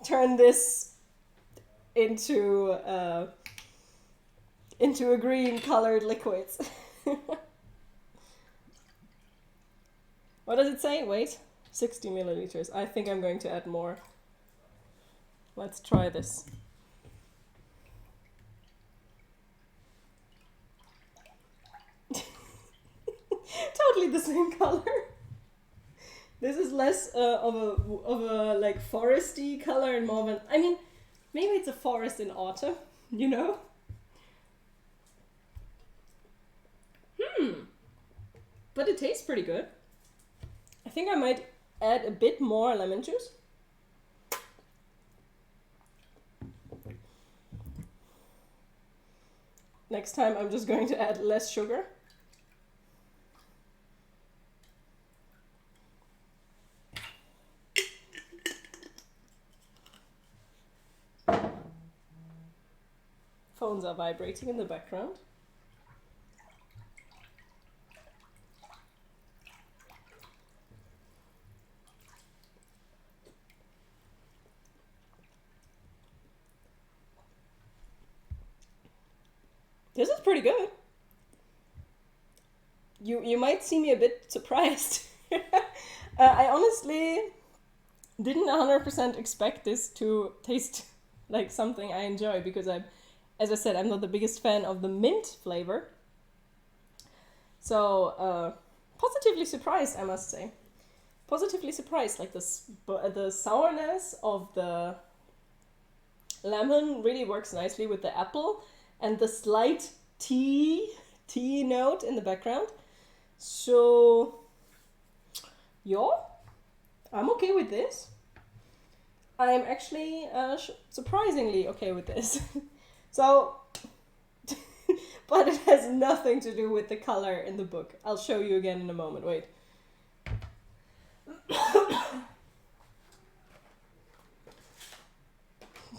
[SPEAKER 1] turn this into a green colored liquid. What does it say? Wait, 60 milliliters. I think I'm going to add more. Let's try this. Totally the same color. This is less of a like foresty color and more of an... I mean, maybe it's a forest in autumn, you know? But it tastes pretty good. I think I might add a bit more lemon juice. Next time I'm just going to add less sugar. Phones are vibrating in the background. This is pretty good. You might see me a bit surprised. I honestly didn't 100% expect this to taste like something I enjoy, because as I said, I'm not the biggest fan of the mint flavor. So, positively surprised, I must say. Positively surprised, like the sourness of the lemon really works nicely with the apple, and the slight tea note in the background. So, yeah, I'm okay with this. I'm actually surprisingly okay with this. So, but it has nothing to do with the color in the book. I'll show you again in a moment. Wait.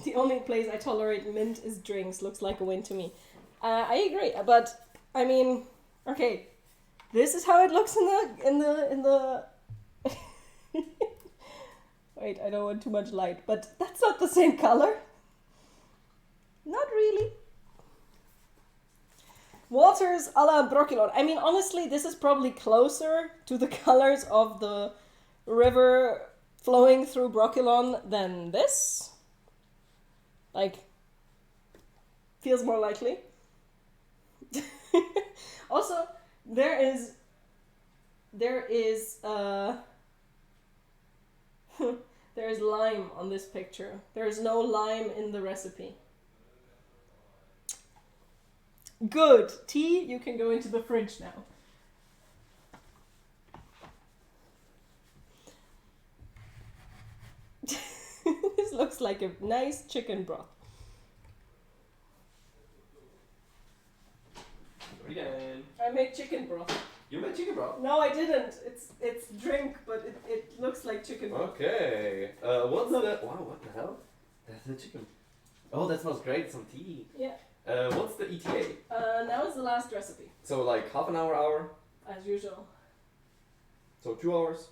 [SPEAKER 1] The only place I tolerate mint is drinks. Looks like a win to me. I agree, but I mean, okay, this is how it looks in the. Wait, I don't want too much light, but that's not the same color. Not really. Waters a la Broccolon. I mean, honestly, this is probably closer to the colors of the river flowing through Broccolon than this. Like, feels more likely. Also, there is there is lime on this picture. There is no lime in the recipe. Good. Tea, you can go into the fridge now. This looks like a nice chicken broth. I made chicken broth.
[SPEAKER 2] You made chicken broth?
[SPEAKER 1] No, I didn't. It's drink, but it looks like chicken broth.
[SPEAKER 2] Okay. What's the... Wow, what the hell? That's the chicken. Oh, that smells great. Some tea.
[SPEAKER 1] Yeah.
[SPEAKER 2] What's the ETA?
[SPEAKER 1] Now is the last recipe.
[SPEAKER 2] So like half an hour?
[SPEAKER 1] As usual.
[SPEAKER 2] So 2 hours?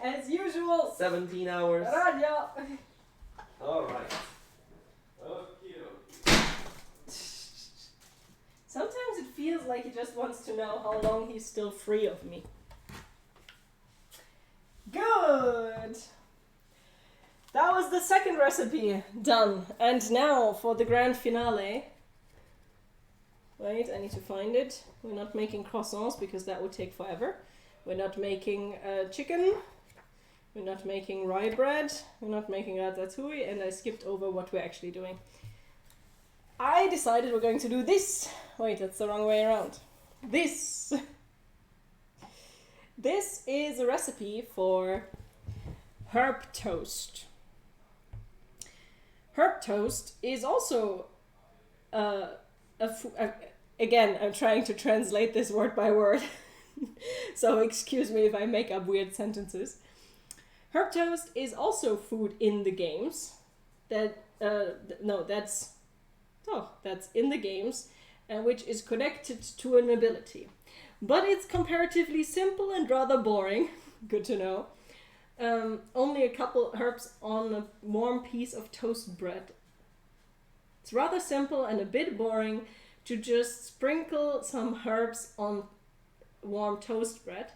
[SPEAKER 1] As usual.
[SPEAKER 2] 17 hours?
[SPEAKER 1] Radio.
[SPEAKER 2] Alright. Okay.
[SPEAKER 1] Sometimes it feels like he just wants to know how long he's still free of me. Good! That was the second recipe done. And now for the grand finale. Wait, I need to find it. We're not making croissants because that would take forever. We're not making chicken. We're not making rye bread. We're not making ratatouille. And I skipped over what we're actually doing. I decided we're going to do this. Wait, that's the wrong way around. This. This is a recipe for herb toast. Herb toast is also again, I'm trying to translate this word by word. So excuse me if I make up weird sentences. Herb toast is also food in the games. That's in the games, which is connected to an ability. But it's comparatively simple and rather boring. Good to know. Only a couple herbs on a warm piece of toast bread. It's rather simple and a bit boring to just sprinkle some herbs on warm toast bread.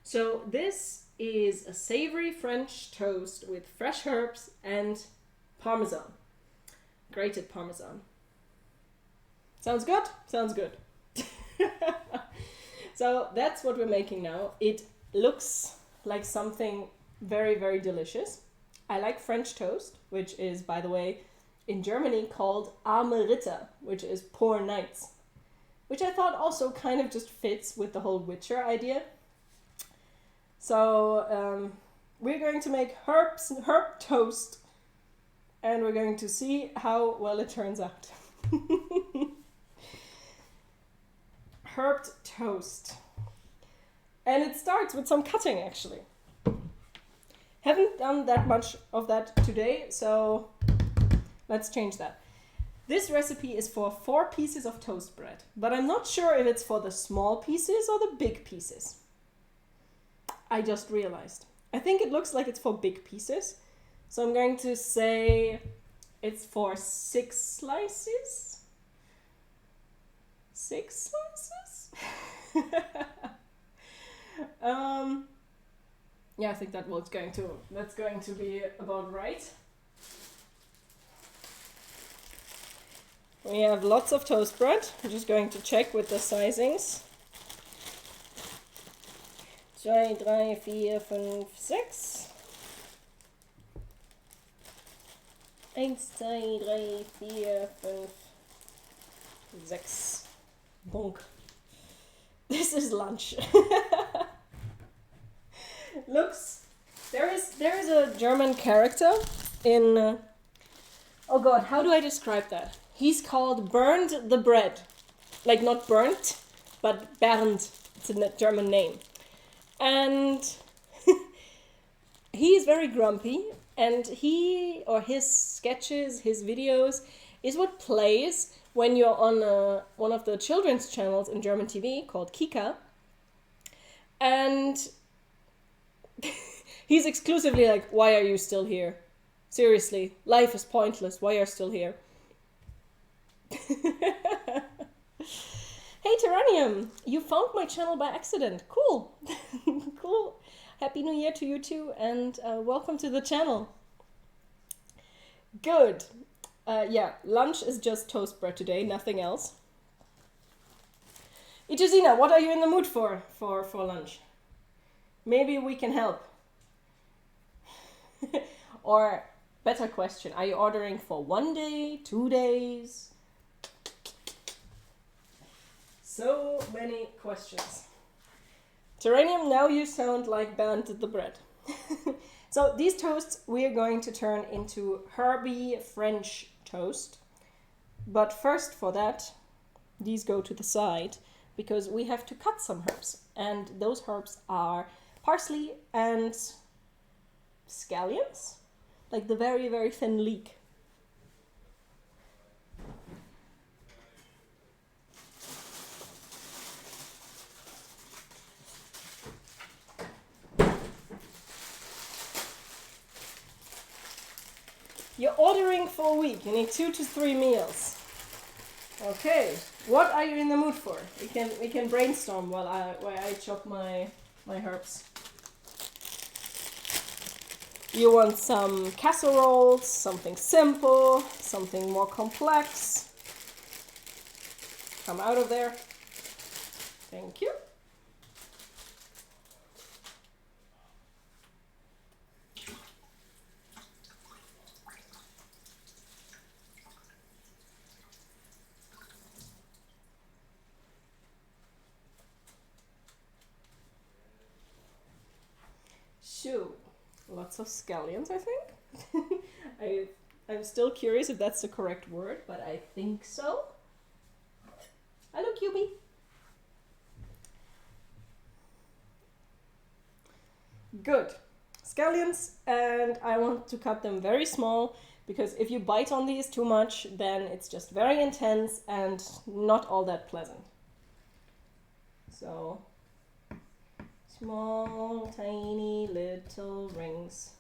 [SPEAKER 1] So this is a savory French toast with fresh herbs and parmesan. Grated parmesan. Sounds good? Sounds good. So that's what we're making now. It looks like something very, very delicious. I like French toast, which is, by the way, in Germany called Arme Ritter, which is poor knights, which I thought also kind of just fits with the whole Witcher idea. So we're going to make herb toast, and we're going to see how well it turns out. Herb toast. And it starts with some cutting, actually. Haven't done that much of that today, so let's change that. This recipe is for 4 pieces of toast bread, but I'm not sure if it's for the small pieces or the big pieces. I just realized. I think it looks like it's for big pieces, so I'm going to say it's for 6 slices. 6 slices. Yeah, I think that's going to be about right. We have lots of toast bread. I'm just going to check with the sizings. 2, 3, 4, 5, 6. 1, 2, 3, 4, 5, 6. Bonk. This is lunch. Looks, there is a German character in, oh god, how do I describe that? He's called Bernd the Bread. Like not burnt, but Bernd. It's a German name. And he is very grumpy, and he or his sketches, his videos, is what plays when you're on one of the children's channels in German TV called Kika. And he's exclusively like, why are you still here? Seriously, life is pointless. Why are you still here? Hey Terranium, you found my channel by accident. Cool. Cool. Happy New Year to you too, and welcome to the channel. Good. Yeah, lunch is just toast bread today, nothing else. Ituzina, what are you in the mood for lunch? Maybe we can help. Or, better question, are you ordering for 1 day, 2 days? So many questions. Terranium, now you sound like Bernd the Bread. So these toasts we are going to turn into herby French toast. But first for that, these go to the side because we have to cut some herbs. And those herbs are parsley and scallions, like the very, very thin leek. You're ordering for a week. You need 2 to 3 meals. Okay, what are you in the mood for? We can brainstorm while I chop my herbs. You want some casseroles, something simple, something more complex. Come out of there. Thank you. So, lots of scallions, I think. I'm still curious if that's the correct word, but I think so. Hello, QB. Good. Scallions, and I want to cut them very small because if you bite on these too much, then it's just very intense and not all that pleasant. So, small, tiny, little rings.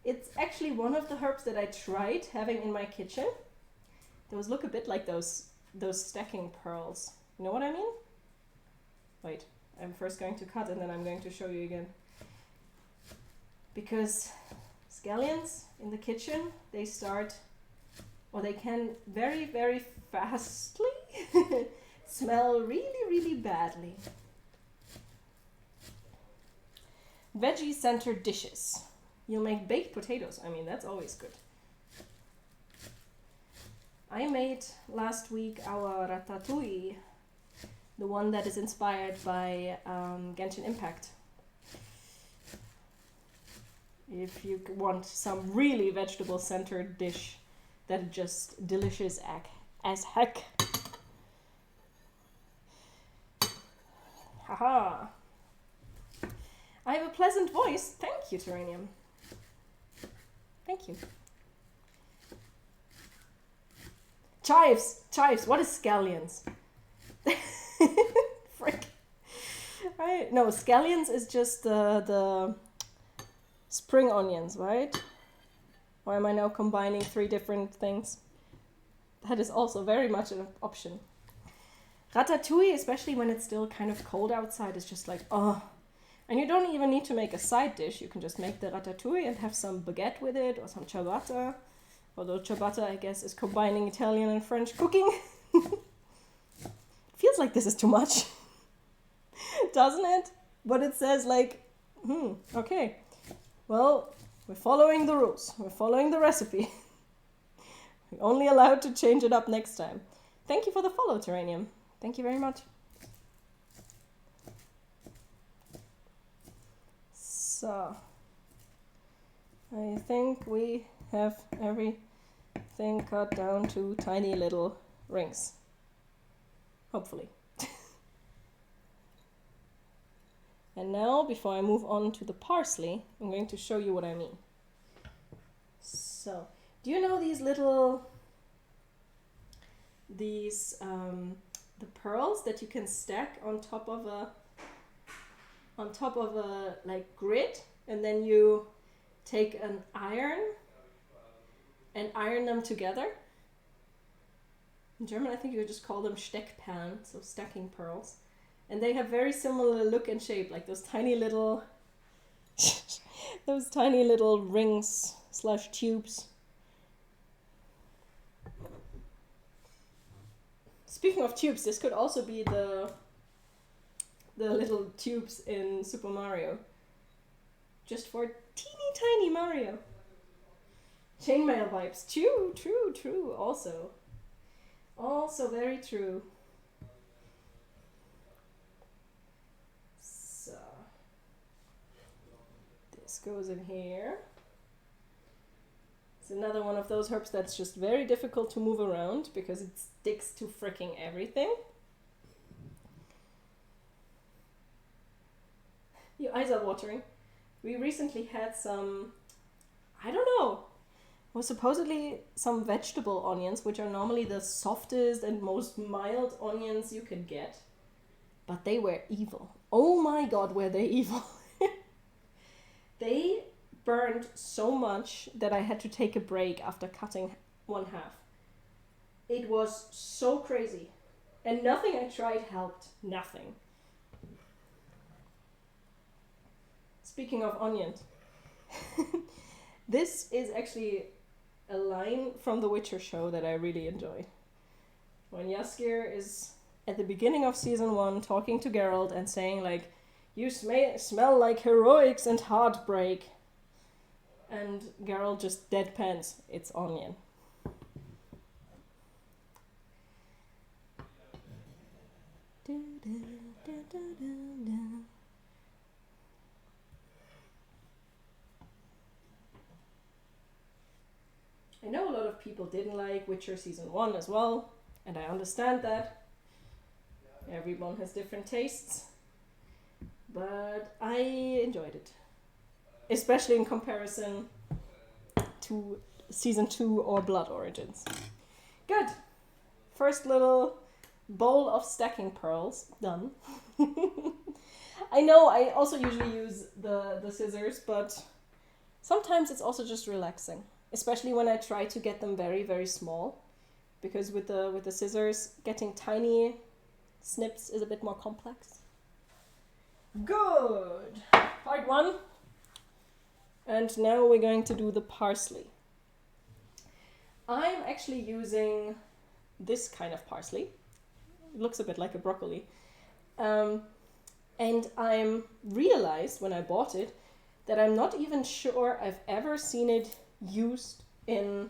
[SPEAKER 1] It's actually one of the herbs that I tried having in my kitchen. Those look a bit like those stacking pearls. You know what I mean? Wait, I'm first going to cut and then I'm going to show you again. Because scallions in the kitchen, they can very, very fastly smell really, really badly. Veggie-centered dishes. You'll make baked potatoes. I mean, that's always good. I made last week our ratatouille, the one that is inspired by Genshin Impact. If you want some really vegetable-centered dish that is just delicious as heck. Haha. I have a pleasant voice. Thank you, Terranium. Thank you. Chives! What is scallions? Frick. Right? No, scallions is just the spring onions, right? Or am I now combining 3 different things? that is also very much an option. Ratatouille, especially when it's still kind of cold outside, is just like, oh. And you don't even need to make a side dish. You can just make the ratatouille and have some baguette with it or some ciabatta. Although ciabatta, I guess, is combining Italian and French cooking. Feels like this is too much. Doesn't it? But it says like, okay. Well, we're following the rules. We're following the recipe. We're only allowed to change it up next time. Thank you for the follow, Terranium. Thank you very much. So, I think we have everything cut down to tiny little rings. Hopefully. And now, before I move on to the parsley, I'm going to show you what I mean. So, do you know these little, the pearls that you can stack on top of a like grid, and then you take an iron and iron them together? In German, I think you would just call them Steckperlen, so stacking pearls. And they have very similar look and shape, like those tiny little rings / tubes. Speaking of tubes, this could also be the little tubes in Super Mario. Just for teeny tiny Mario. Chainmail vibes. True. Also very true. So, this goes in here. It's another one of those herbs that's just very difficult to move around because it sticks to fricking everything. Your eyes are watering. We recently had some, I don't know, was supposedly some vegetable onions, which are normally the softest and most mild onions you can get. But they were evil. Oh my god, were they evil. They burned so much that I had to take a break after cutting one half. It was so crazy. And nothing I tried helped. Nothing. Speaking of onions. This is actually a line from The Witcher show that I really enjoy. When Jaskier is at the beginning of season 1 talking to Geralt and saying like, you smell like heroics and heartbreak. And Geralt just deadpans, it's onion. I know a lot of people didn't like Witcher season 1 as well, and I understand that. Everyone has different tastes. But I enjoyed it. Especially in comparison to season 2 or Blood Origins. Good. First little bowl of stacking pearls done. I know I also usually use the scissors, but sometimes it's also just relaxing. Especially when I try to get them very, very small. Because with the scissors, getting tiny snips is a bit more complex. Good. Part 1. And now we're going to do the parsley. I'm actually using this kind of parsley. It looks a bit like a broccoli. And I realized when I bought it that I'm not even sure I've ever seen it used in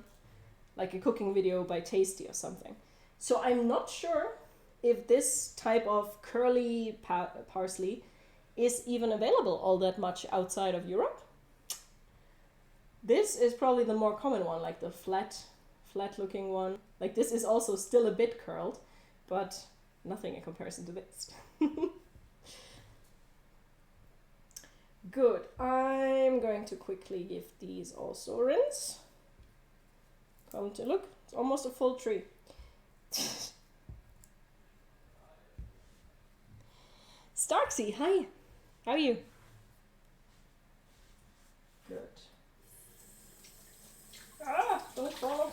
[SPEAKER 1] like a cooking video by Tasty or something. So I'm not sure if this type of curly parsley is even available all that much outside of Europe. This is probably the more common one, like the flat looking one. Like this is also still a bit curled, but nothing in comparison to this. Good. I'm going to quickly give these also a rinse. Come to look, it's almost a full tree. Starksy, hi. How are you? Good. Don't fall.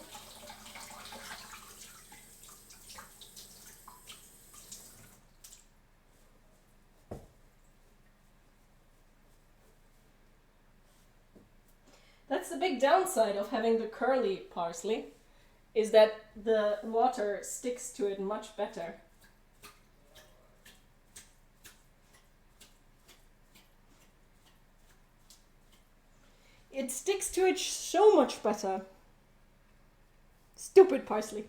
[SPEAKER 1] That's the big downside of having the curly parsley, is that the water sticks to it much better. It sticks to it so much better. Stupid parsley.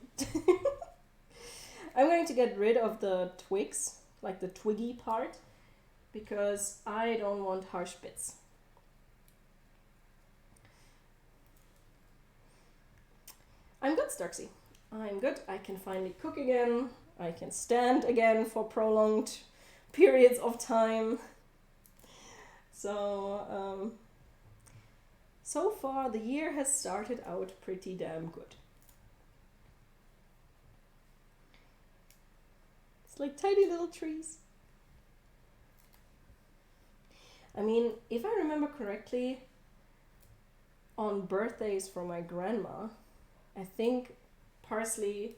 [SPEAKER 1] I'm going to get rid of the twigs, like the twiggy part, because I don't want harsh bits. I'm good, Starksy. I'm good. I can finally cook again. I can stand again for prolonged periods of time. So far the year has started out pretty damn good. It's like tiny little trees. I mean, if I remember correctly, on birthdays for my grandma, I think parsley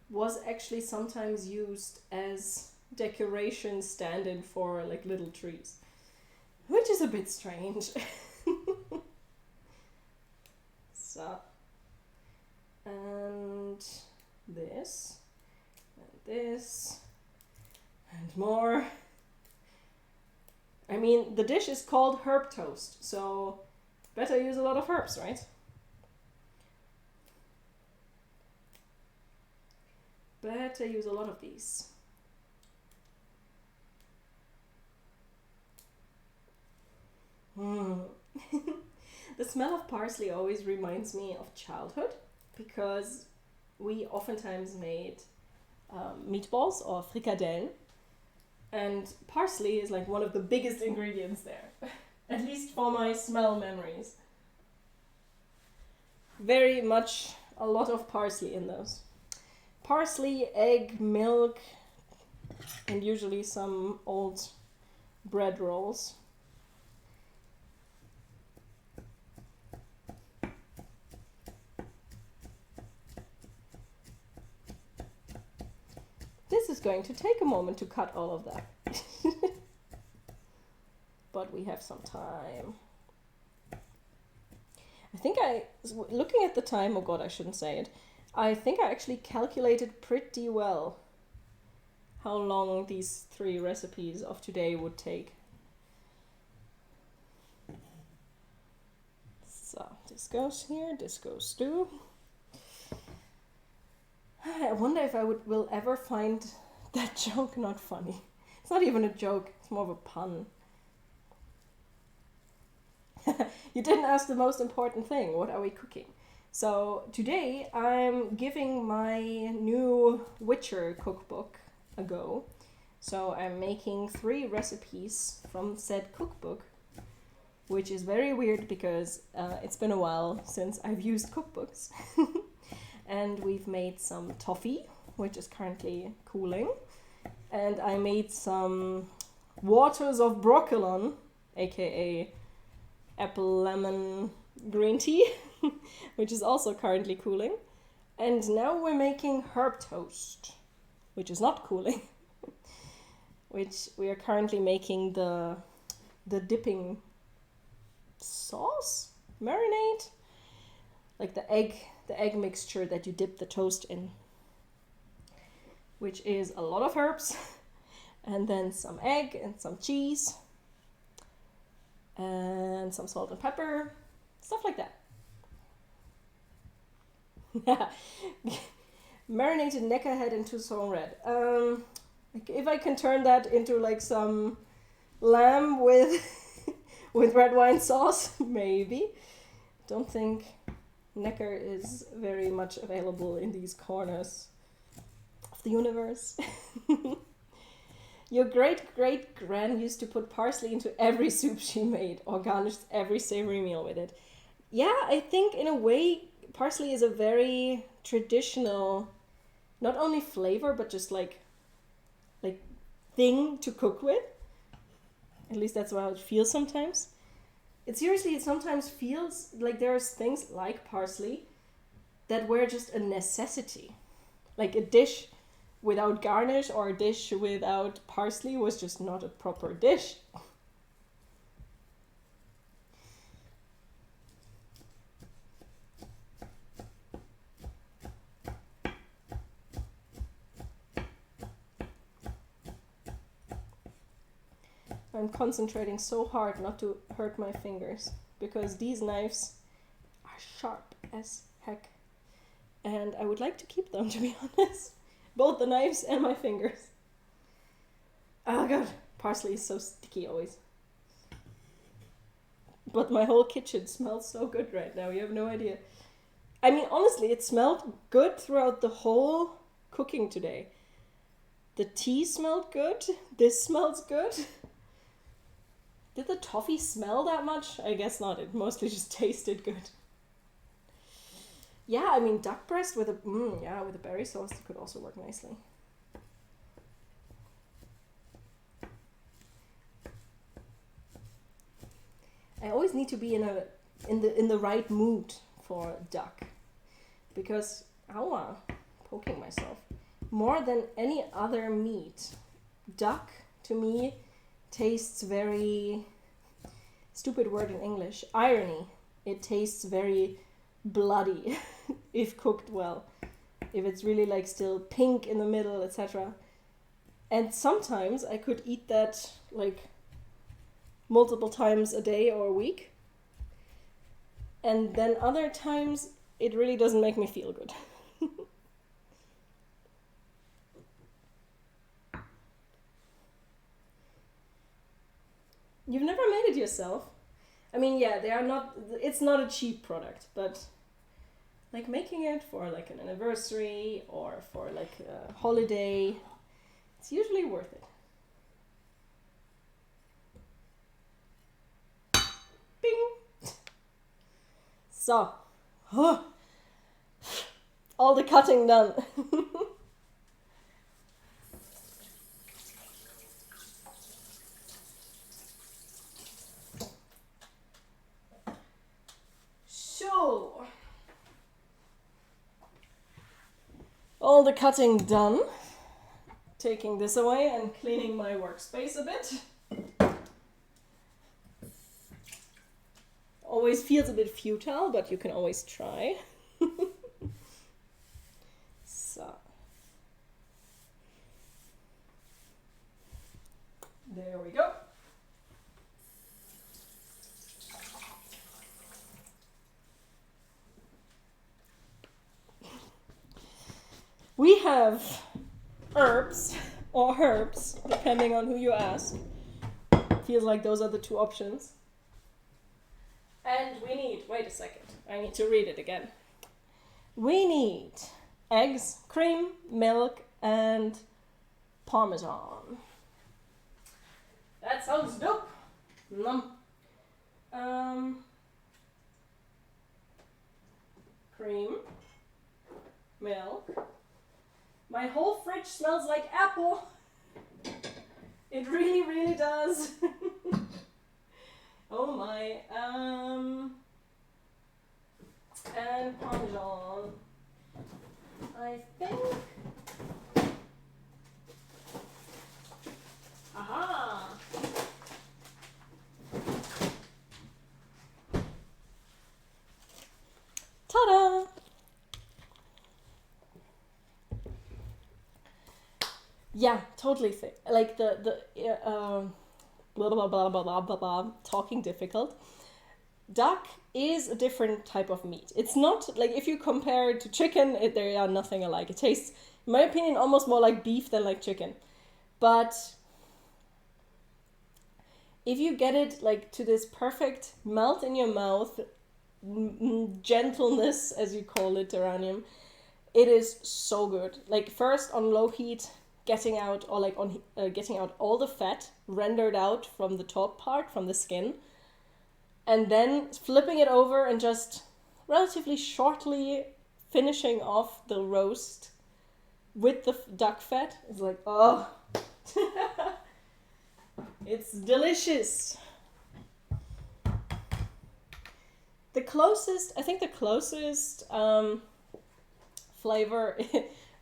[SPEAKER 1] was actually sometimes used as decoration stand-in for like little trees, which is a bit strange. So, and this, and more. I mean, the dish is called herb toast, so better use a lot of herbs, right? Better use a lot of these. The smell of parsley always reminds me of childhood, because we oftentimes made meatballs or frikadellen, and parsley is like one of the biggest ingredients there, at least for my smell memories. Very much a lot of parsley in those. Parsley, egg, milk, and usually some old bread rolls. This is going to take a moment to cut all of that. But we have some time. I think looking at the time, oh god, I shouldn't say it. I think I actually calculated pretty well how long these 3 recipes of today would take. So this goes here, this goes too. I wonder if I will ever find that joke not funny. It's not even a joke, it's more of a pun. You didn't ask the most important thing, what are we cooking? So today I'm giving my new Witcher cookbook a go. So I'm making 3 recipes from said cookbook, which is very weird because it's been a while since I've used cookbooks. And we've made some toffee, which is currently cooling. And I made some waters of broccolon, aka apple lemon green tea, which is also currently cooling. And now we're making herb toast, which is not cooling, which we are currently making the dipping sauce, marinade, like the egg mixture that you dip the toast in, which is a lot of herbs, and then some egg and some cheese, and some salt and pepper, stuff like that. Marinated Neckerhead into Tucson red. If I can turn that into like some lamb with with red wine sauce, maybe. Don't think Necker is very much available in these corners of the universe. Your great-great-gran used to put parsley into every soup she made, or garnished every savory meal with it. Yeah, I think in a way parsley is a very traditional, not only flavor, but just like thing to cook with. At least that's how it feels sometimes. It sometimes feels like there's things like parsley that were just a necessity. Like a dish without garnish or a dish without parsley was just not a proper dish. I'm concentrating so hard not to hurt my fingers because these knives are sharp as heck. And I would like to keep them, to be honest. Both the knives and my fingers. Oh god, parsley is so sticky always. But my whole kitchen smells so good right now, you have no idea. I mean, honestly, it smelled good throughout the whole cooking today. The tea smelled good. This smells good. Did the toffee smell that much? I guess not. It mostly just tasted good. Yeah, I mean, duck breast with with a berry sauce could also work nicely. I always need to be in the right mood for duck, because poking myself. More than any other meat, duck to me tastes very, stupid word in English, irony. It tastes very bloody if cooked well. If it's really like still pink in the middle, etc. And sometimes I could eat that like multiple times a day or a week. And then other times it really doesn't make me feel good. You've never made it yourself? I mean, yeah, it's not a cheap product, but like making it for like an anniversary or for like a holiday, it's usually worth it. Bing! So, all the cutting done. So, all the cutting done. Taking this away and cleaning my workspace a bit. Always feels a bit futile, but you can always try. So. There we go. We have herbs or herbs, depending on who you ask. Feels like those are the two options. And we need, wait a second, I need to read it again. We need eggs, cream, milk, and Parmesan. That sounds dope. Cream, milk. My whole fridge smells like apple. It really, really does. Oh my. And Parmesan. I think. Aha! Ta-da! Yeah, totally. Like the blah blah blah blah blah blah blah. Talking difficult. Duck is a different type of meat. It's not like if you compare it to chicken, they are nothing alike. It tastes, in my opinion, almost more like beef than like chicken. But if you get it like to this perfect melt in your mouth, gentleness as you call it, Terranium, it is so good. Like first on low heat, getting out all the fat rendered out from the top part, from the skin, and then flipping it over and just relatively shortly finishing off the roast with the duck fat. It's like, oh, it's delicious. The closest flavor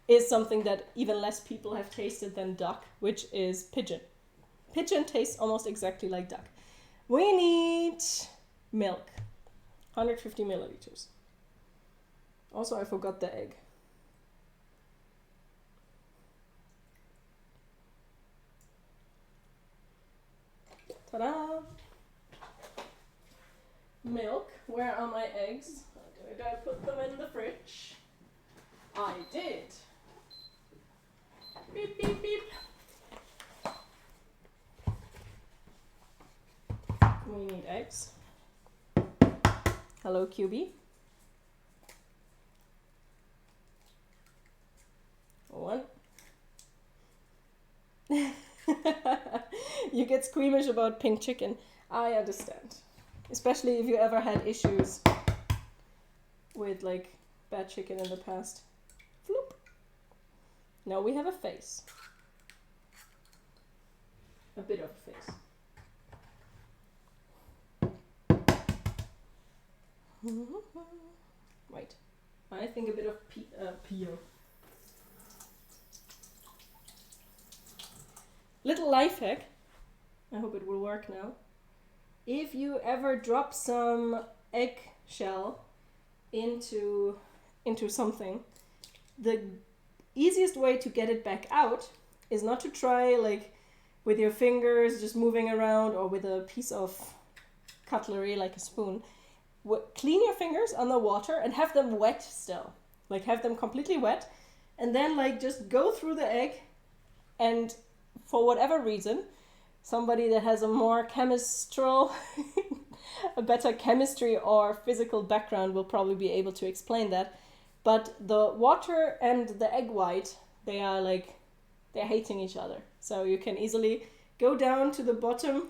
[SPEAKER 1] is something that even less people have tasted than duck, which is pigeon. Pigeon tastes almost exactly like duck. We need milk, 150 milliliters. Also, I forgot the egg. Ta-da! Milk. Where are my eggs? Did I put them in the fridge? I did. Beep, beep, beep. We need eggs. Hello, QB. One. You get squeamish about pink chicken. I understand. Especially if you ever had issues with like bad chicken in the past. Floop. Now we have a face. A bit of a face. Right. I think a bit of peel. Little life hack. I hope it will work now. If you ever drop some eggshell into something, the easiest way to get it back out is not to try like with your fingers just moving around or with a piece of cutlery like a spoon. Clean your fingers under water and have them wet still. Like have them completely wet and then like just go through the egg, and for whatever reason, somebody that has a more a better chemistry or physical background will probably be able to explain that. But the water and the egg white, they're hating each other. So you can easily go down to the bottom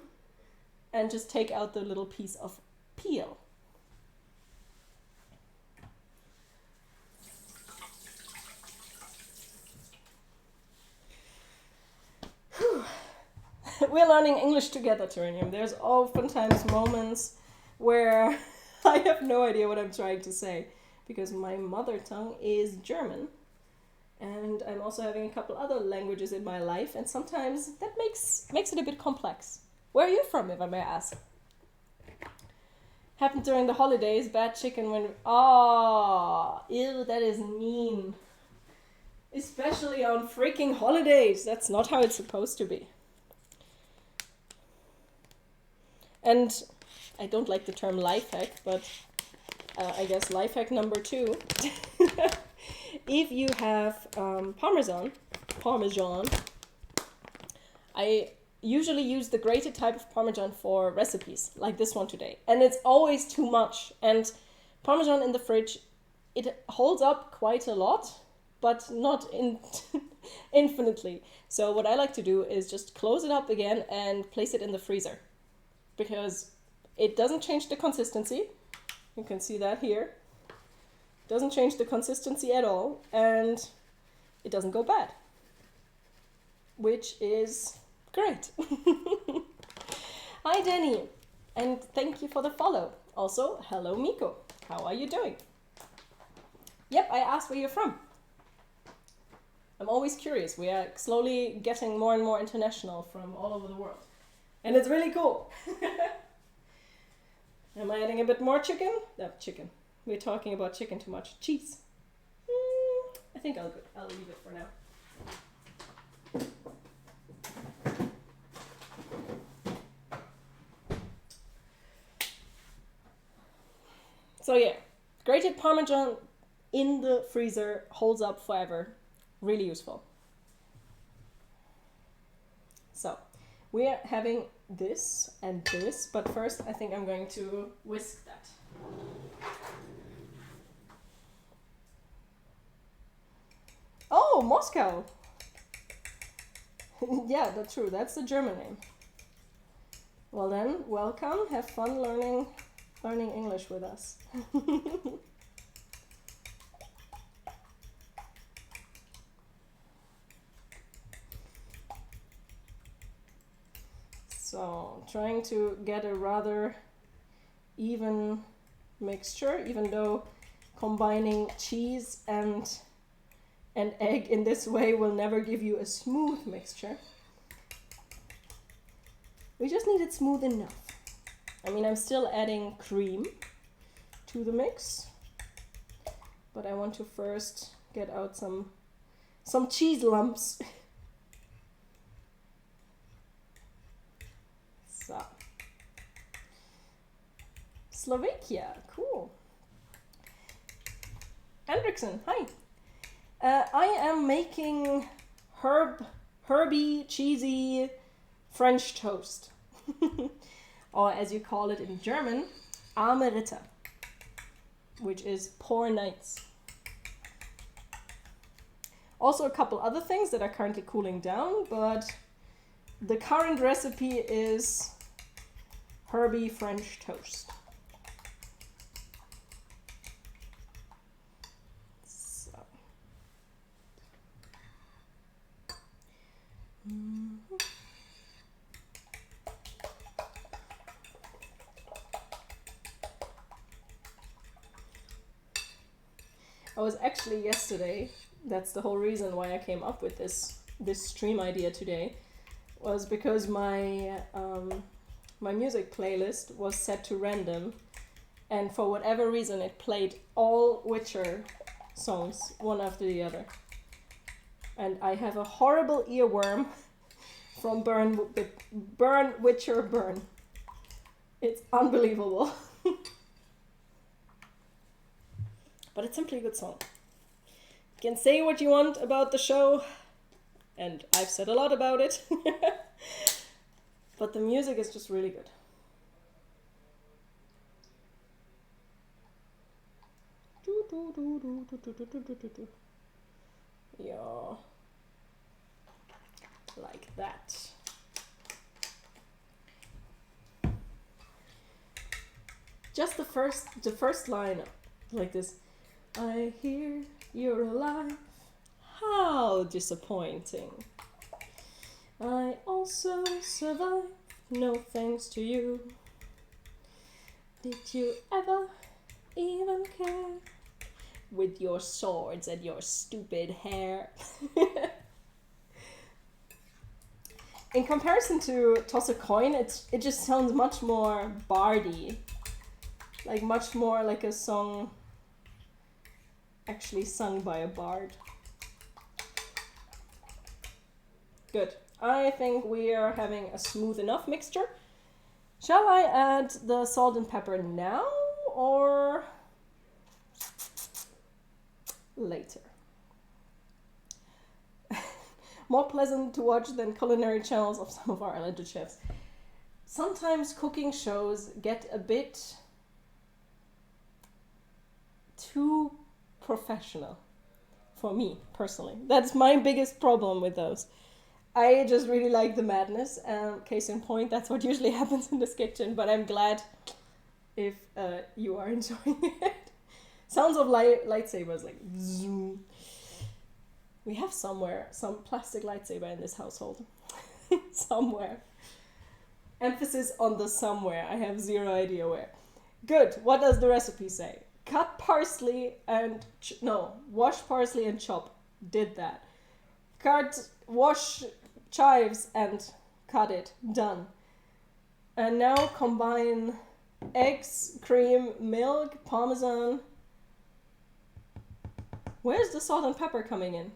[SPEAKER 1] and just take out the little piece of peel. We're learning English together, Tyrannium. There's oftentimes moments where I have no idea what I'm trying to say because my mother tongue is German, and I'm also having a couple other languages in my life, and sometimes that makes it a bit complex. Where are you from, if I may ask? Happened during the holidays. Bad chicken when... Oh, ew, that is mean. Especially on freaking holidays. That's not how it's supposed to be. And I don't like the term life hack, but I guess life hack number 2. If you have Parmesan, I usually use the grated type of Parmesan for recipes, like this one today. And it's always too much. And Parmesan in the fridge, it holds up quite a lot, but not infinitely. So what I like to do is just close it up again and place it in the freezer, because it doesn't change the consistency. You can see that here. Doesn't change the consistency at all, and it doesn't go bad, which is great. Hi Danny, and thank you for the follow. Also, hello Miko, how are you doing? Yep, I asked where you're from. I'm always curious. We are slowly getting more and more international from all over the world. And it's really cool. Am I adding a bit more chicken? No, chicken. We're talking about chicken too much. Cheese. I think I'll leave it for now. So yeah, grated Parmesan in the freezer holds up forever. Really useful. So we are having this and this, but first I think I'm going to whisk that. Oh, Moscow! Yeah, that's true. That's the German name. Well then, welcome. Have fun learning English with us. So, trying to get a rather even mixture, even though combining cheese and egg in this way will never give you a smooth mixture. We just need it smooth enough. I mean, I'm still adding cream to the mix, but I want to first get out some cheese lumps. So. Slovakia, cool. Hendrickson, hi. I am making herby, cheesy French toast. Or as you call it in German, arme Ritter, which is poor knights. Also a couple other things that are currently cooling down, but the current recipe is herby French toast. So. I was actually yesterday, that's the whole reason why I came up with this stream idea today, was because my my music playlist was set to random, and for whatever reason it played all Witcher songs one after the other. And I have a horrible earworm from Burn Witcher Burn. It's unbelievable. But it's simply a good song. You can say what you want about the show, and I've said a lot about it. But the music is just really good. Yeah. Like that. Just the first line, like this. I hear you're alive. How disappointing. I also survived, no thanks to you. Did you ever even care? With your swords and your stupid hair. In comparison to Toss a Coin, it just sounds much more bardy. Like much more like a song actually sung by a bard. Good. I think we are having a smooth enough mixture. Shall I add the salt and pepper now or later? More pleasant to watch than culinary channels of some of our alleged chefs. Sometimes cooking shows get a bit too professional for me personally. That's my biggest problem with those. I just really like the madness. Case in point, that's what usually happens in this kitchen, but I'm glad if you are enjoying it. Sounds of lightsabers, like zoom. We have somewhere some plastic lightsaber in this household. Somewhere. Emphasis on the somewhere. I have zero idea where. Good. What does the recipe say? Cut parsley and... wash parsley and chop. Did that. Wash chives and cut it. Done. And now combine eggs, cream, milk, parmesan. Where's the salt and pepper coming in?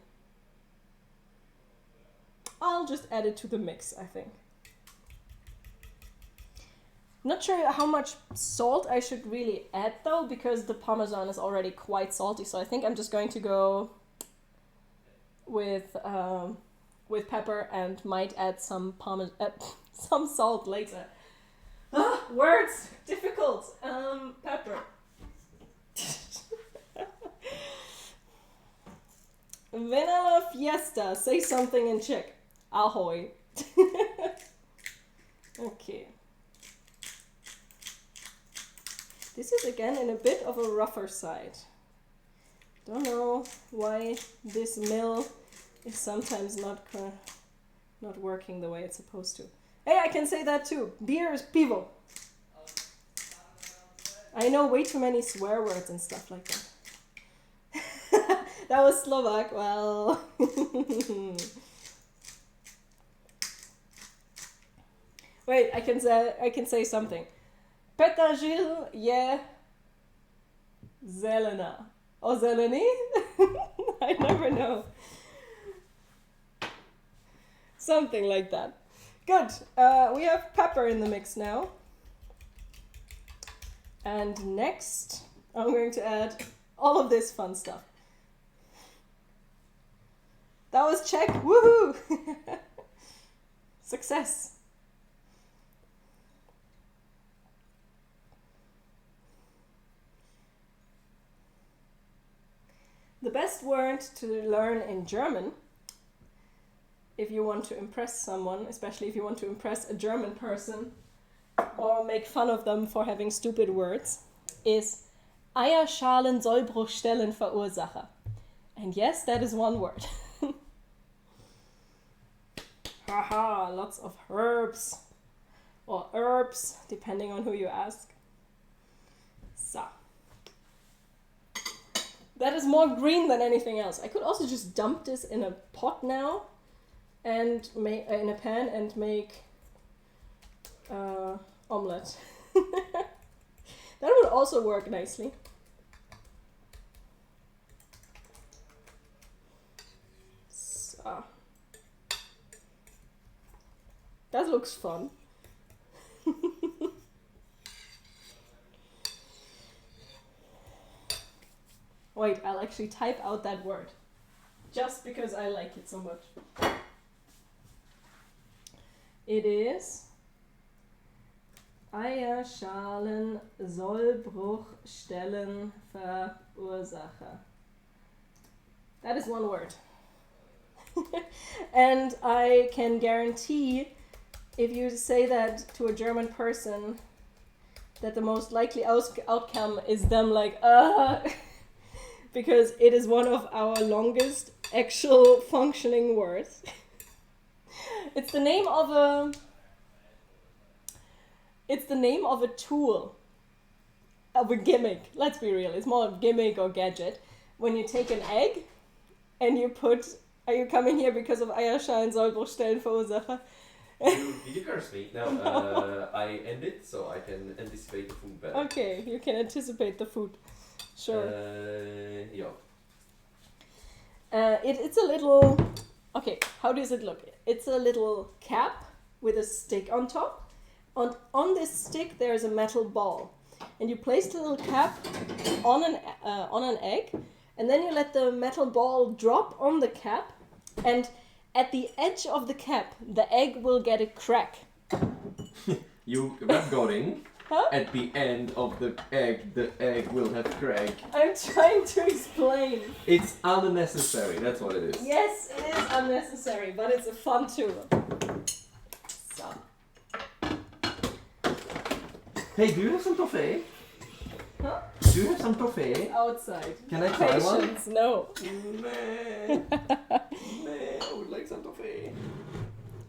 [SPEAKER 1] I'll just add it to the mix, I think. Not sure how much salt I should really add though, because the parmesan is already quite salty, so I think I'm just going to go with pepper and might add some some salt later. Words! Difficult! Pepper. Vanilla Fiesta, say something in Czech. Ahoy. Okay. This is again in a bit of a rougher side. Don't know why this mill is sometimes not working the way it's supposed to. Hey, I can say that too. Beer is pivo. I know way too many swear words and stuff like that. That was Slovak. Well. Wait, I can say something. Petažil je zelena. O zelený? I never know. Something like that. Good. We have pepper in the mix now. And next, I'm going to add all of this fun stuff. That was check. Woohoo! Success. The best word to learn in German, if you want to impress someone, especially if you want to impress a German person or make fun of them for having stupid words, is Eierschalensollbruchstellenverursacher. And yes, that is one word. Haha, lots of herbs or herbs, depending on who you ask. So. That is more green than anything else. I could also just dump this in a pot now and make in a pan and make omelette. That would also work nicely. So. That looks fun. Wait, I'll actually type out that word. Just because I like it so much. It is Eierschalensollbruchstellenverursacher. That is one word. And I can guarantee if you say that to a German person that the most likely outcome is them like, because it is one of our longest actual functioning words. It's the name of a tool, of a gimmick. Let's be real, it's more a gimmick or gadget. When you take an egg and you put, are you coming here because of Eierschalensollbruchstellenverursacher?
[SPEAKER 2] You curse me. No, I end it so I can anticipate the food better.
[SPEAKER 1] Okay, you can anticipate the food. Sure.
[SPEAKER 2] Yeah.
[SPEAKER 1] It's a little... Okay, how does it look? It's a little cap with a stick on top. On this stick there is a metal ball. And you place the little cap on an egg. And then you let the metal ball drop on the cap. And at the edge of the cap, the egg will get a crack.
[SPEAKER 2] You going.
[SPEAKER 1] Huh?
[SPEAKER 2] At the end of the egg will have crack.
[SPEAKER 1] I'm trying to explain.
[SPEAKER 2] It's unnecessary, that's what it is.
[SPEAKER 1] Yes, it is unnecessary, but it's a fun tool. So.
[SPEAKER 2] Hey, do you have some toffee?
[SPEAKER 1] Huh?
[SPEAKER 2] Do you have some toffee?
[SPEAKER 1] Outside.
[SPEAKER 2] Can I try one?
[SPEAKER 1] Patience, no.
[SPEAKER 2] Man, I would like some toffee.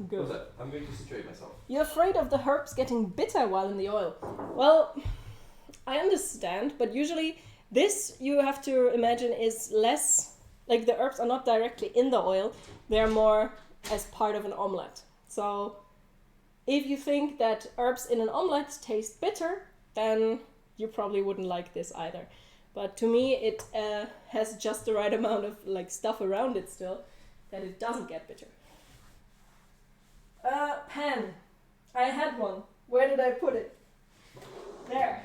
[SPEAKER 1] Good.
[SPEAKER 2] What's that? I'm going to situate myself.
[SPEAKER 1] You're afraid of the herbs getting bitter while in the oil. Well, I understand, but usually this, you have to imagine, is less... Like, the herbs are not directly in the oil. They're more as part of an omelette. So, if you think that herbs in an omelette taste bitter, then you probably wouldn't like this either. But to me, it has just the right amount of like stuff around it still, that it doesn't get bitter. Pan. I had one. Where did I put it? There.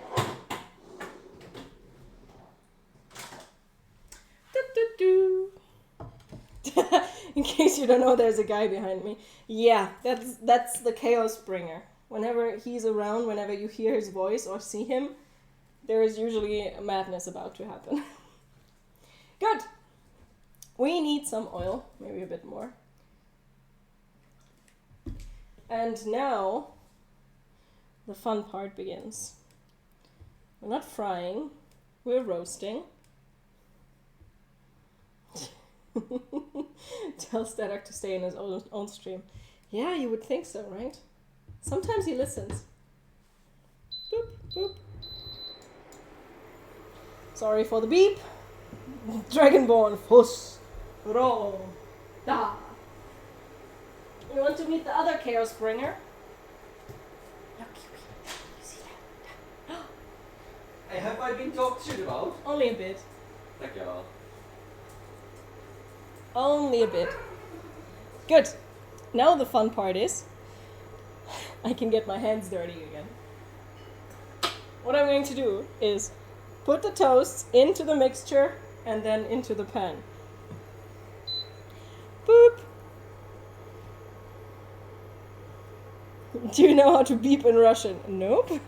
[SPEAKER 1] In case you don't know, there's a guy behind me. Yeah, that's the Chaos Bringer. Whenever he's around, whenever you hear his voice or see him, there is usually a madness about to happen. Good. We need some oil, maybe a bit more. And now, the fun part begins. We're not frying, we're roasting. Tell Stadak to stay in his own stream. Yeah, you would think so, right? Sometimes he listens. Boop, boop. Sorry for the beep. Dragonborn, Fuss, Ro, Da. You want to meet the other Chaos Bringer? Look, you see that?
[SPEAKER 2] Hey, have I been talked shit about?
[SPEAKER 1] Only a bit.
[SPEAKER 2] Thank y'all.
[SPEAKER 1] Only a bit. Good. Now the fun part is, I can get my hands dirty again. What I'm going to do is put the toasts into the mixture and then into the pan. Boop! Do you know how to beep in Russian? Nope.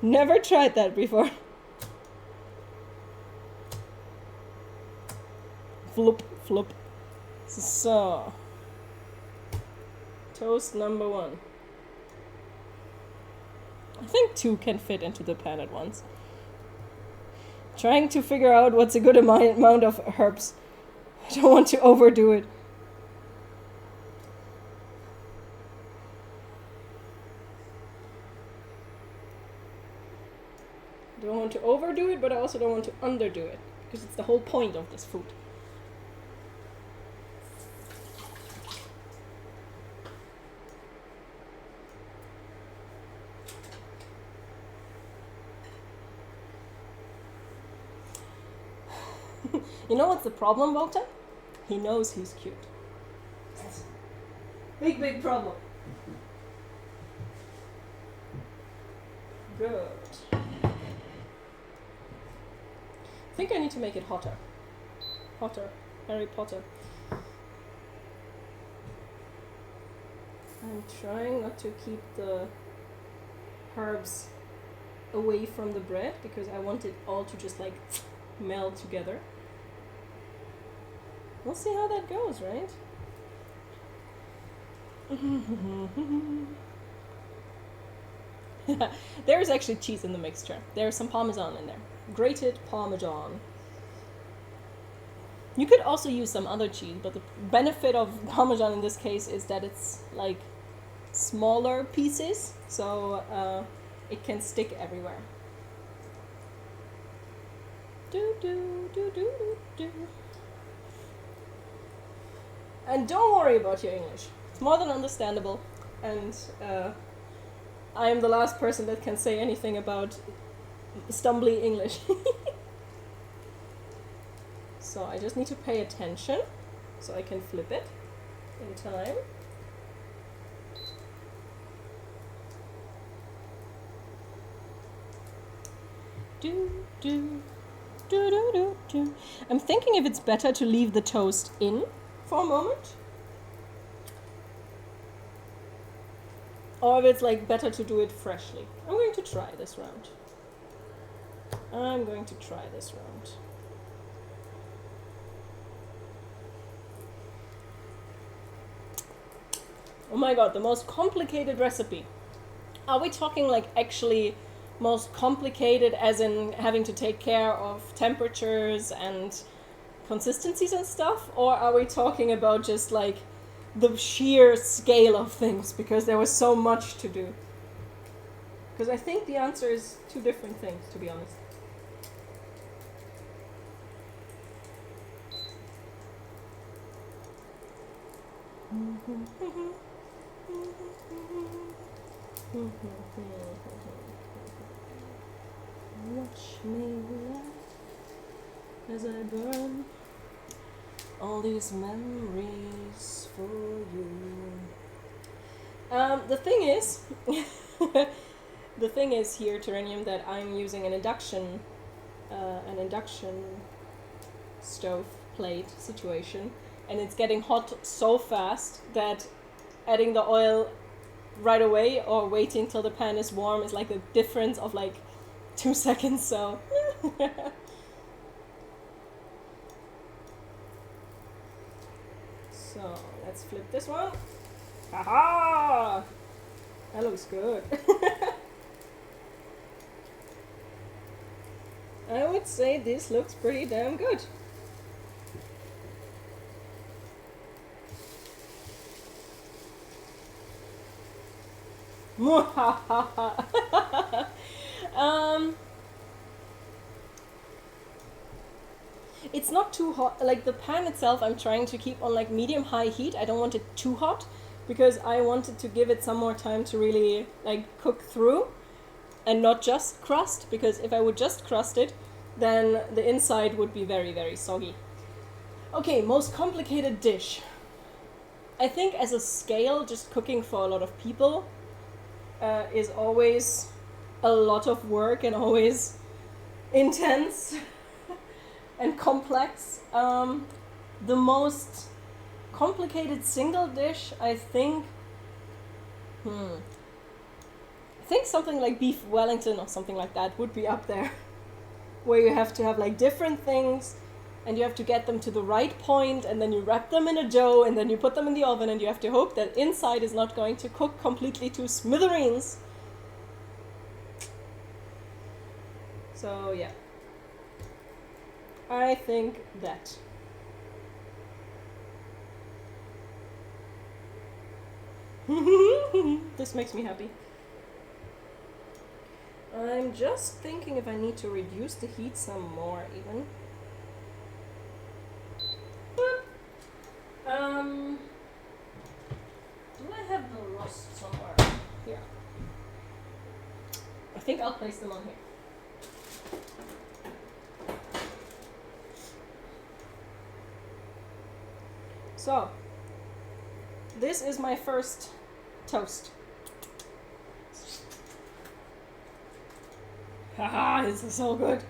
[SPEAKER 1] Never tried that before. Flop, flop. So, toast number 1. I think 2 can fit into the pan at once. Trying to figure out what's a good amount of herbs. I don't want to overdo it. I don't want to overdo it, but I also don't want to underdo it, because it's the whole point of this food. You know what's the problem, Walter? He knows he's cute. Big, big problem. Good. I think I need to make it hotter. Hotter. Harry Potter. I'm trying not to keep the herbs away from the bread because I want it all to just like meld together. We'll see how that goes, right? There's actually cheese in the mixture. There's some Parmesan in there. Grated Parmesan. You could also use some other cheese, but the benefit of Parmesan in this case is that it's like smaller pieces, so it can stick everywhere. Do do do do do. And don't worry about your English. It's more than understandable, and I am the last person that can say anything about stumbly English. So I just need to pay attention so I can flip it in time. Do, do, do, do, do, do. I'm thinking if it's better to leave the toast in for a moment, or if it's like better to do it freshly. I'm going to try this round. Oh my god, the most complicated recipe. Are we talking like actually most complicated as in having to take care of temperatures and consistencies and stuff? Or are we talking about just like the sheer scale of things because there was so much to do? Because I think the answer is two different things, to be honest. Watch me laugh as I burn all these memories for you. The thing is here, Terrenium, that I'm using an induction stove plate situation, and it's getting hot so fast that adding the oil right away or waiting till the pan is warm is like a difference of like 2 seconds, so so let's flip this one. Haha! That looks good. I would say this looks pretty damn good. It's not too hot. Like the pan itself, I'm trying to keep on like medium-high heat. I don't want it too hot because I wanted to give it some more time to really like cook through and not just crust, because if I would just crust it, then the inside would be very, very soggy. Okay, most complicated dish. I think as a scale, just cooking for a lot of people, is always a lot of work and always intense and complex. The most complicated single dish, I think something like beef Wellington or something like that would be up there, where you have to have like different things and you have to get them to the right point, and then you wrap them in a dough, and then you put them in the oven, and you have to hope that inside is not going to cook completely to smithereens. So yeah, I think that. This makes me happy. I'm just thinking if I need to reduce the heat some more even. Do I have the rust somewhere? Here. I think I'll place them on here. So, this is my first toast. Haha, this is so good.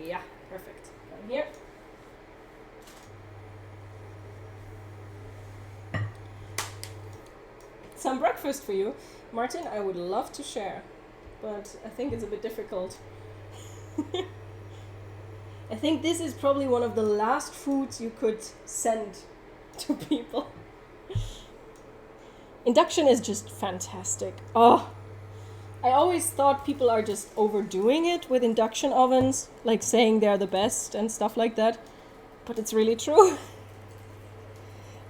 [SPEAKER 1] Yeah, perfect. Down here. Some breakfast for you. Martin, I would love to share, but I think it's a bit difficult. I think this is probably one of the last foods you could send to people. Induction is just fantastic. Oh, I always thought people are just overdoing it with induction ovens, like saying they're the best and stuff like that. But it's really true.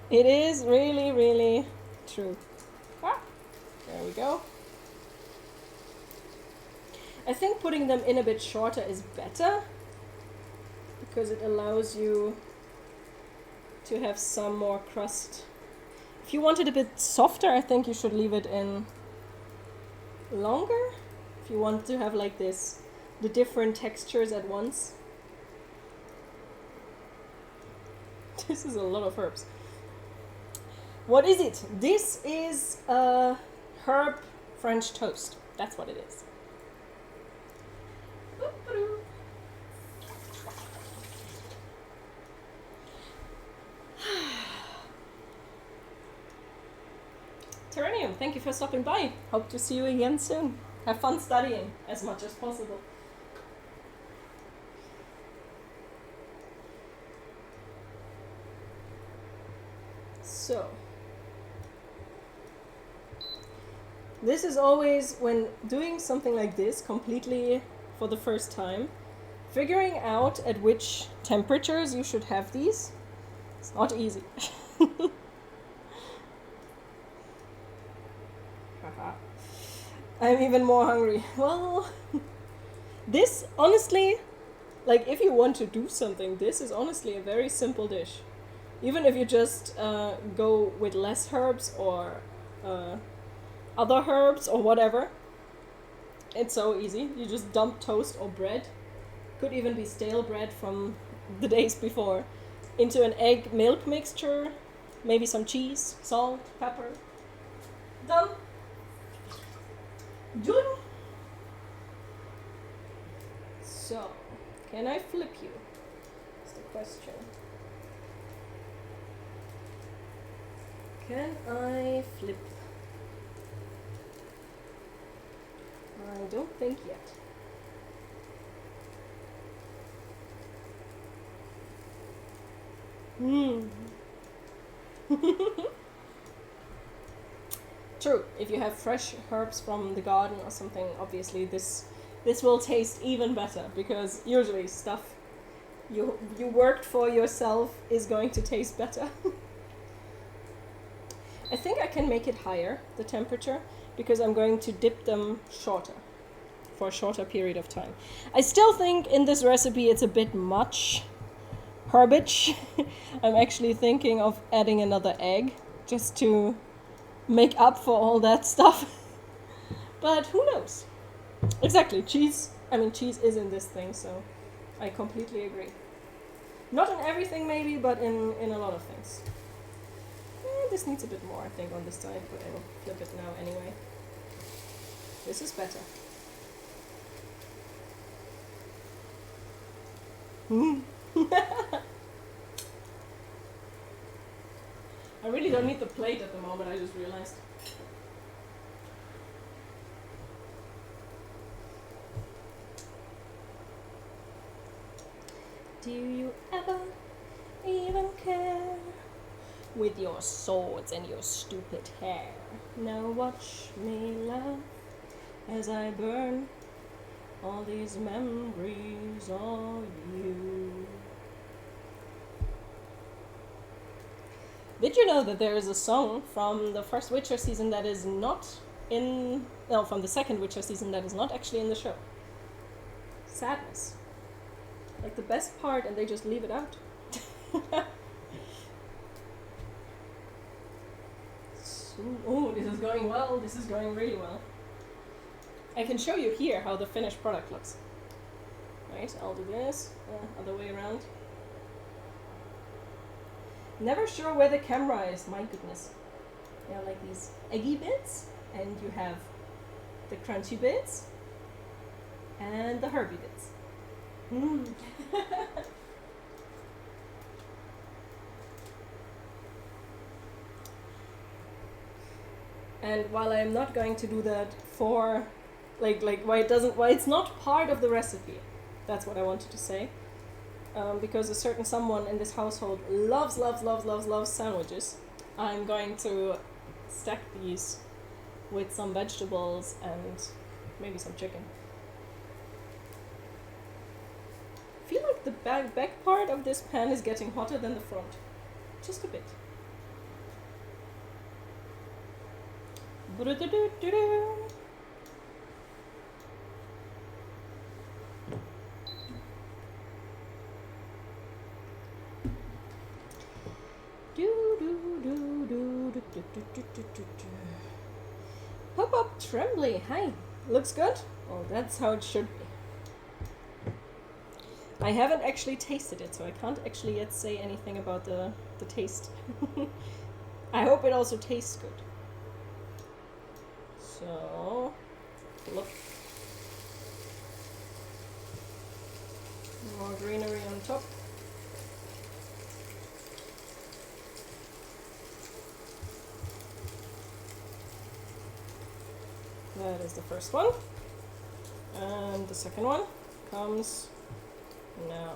[SPEAKER 1] It is really, really true. Ah, there we go. I think putting them in a bit shorter is better, because it allows you to have some more crust. If you want it a bit softer, I think you should leave it in longer. If you want to have like this, the different textures at once. This is a lot of herbs. What is it? This is a herb French toast. That's what it is. Terranium, thank you for stopping by. Hope to see you again soon. Have fun studying as much as possible. So, this is always, when doing something like this completely for the first time, figuring out at which temperatures you should have these. It's not easy. I'm even more hungry. Well, this honestly, like if you want to do something, this is honestly a very simple dish. Even if you just go with less herbs or other herbs or whatever, it's so easy. You just dump toast or bread, could even be stale bread from the days before, into an egg milk mixture, maybe some cheese, salt, pepper. Done. Done. So, can I flip you? That's the question. Can I flip? I don't think yet. True, if you have fresh herbs from the garden or something, obviously this will taste even better, because usually stuff you worked for yourself is going to taste better. I think I can make it higher, the temperature, because I'm going to dip them shorter, for a shorter period of time. I still think in this recipe it's a bit much herbage. I'm actually thinking of adding another egg, just to make up for all that stuff. But who knows? Exactly, cheese is in this thing, so I completely agree. Not in everything maybe, but in a lot of things. This needs a bit more, I think, on this side, but I'll flip it now anyway. This is better. I really don't need the plate at the moment, I just realized. Do you ever even care? With your swords and your stupid hair. Now watch me laugh as I burn all these memories of you. Did you know that there is a song from the first Witcher season that is not in... No, from the second Witcher season that is not actually in the show? Sadness. Like the best part, and they just leave it out. Oh, this is going well. This is going really well. I can show you here how the finished product looks. Right, I'll do this, other way around. Never sure where the camera is, my goodness. You have like these eggy bits, and you have the crunchy bits, and the herby bits. Mm. And while I'm not going to do that for, why it's not part of the recipe, that's what I wanted to say. Because a certain someone in this household loves sandwiches, I'm going to stack these with some vegetables and maybe some chicken. I feel like the back part of this pan is getting hotter than the front. Just a bit. Pop up Trembly, hi. Looks good? Oh, that's how it should be. I haven't actually tasted it, so I can't actually yet say anything about the taste. I hope it also tastes good. So, look. More greenery on top. That is the first one. And the second one comes now.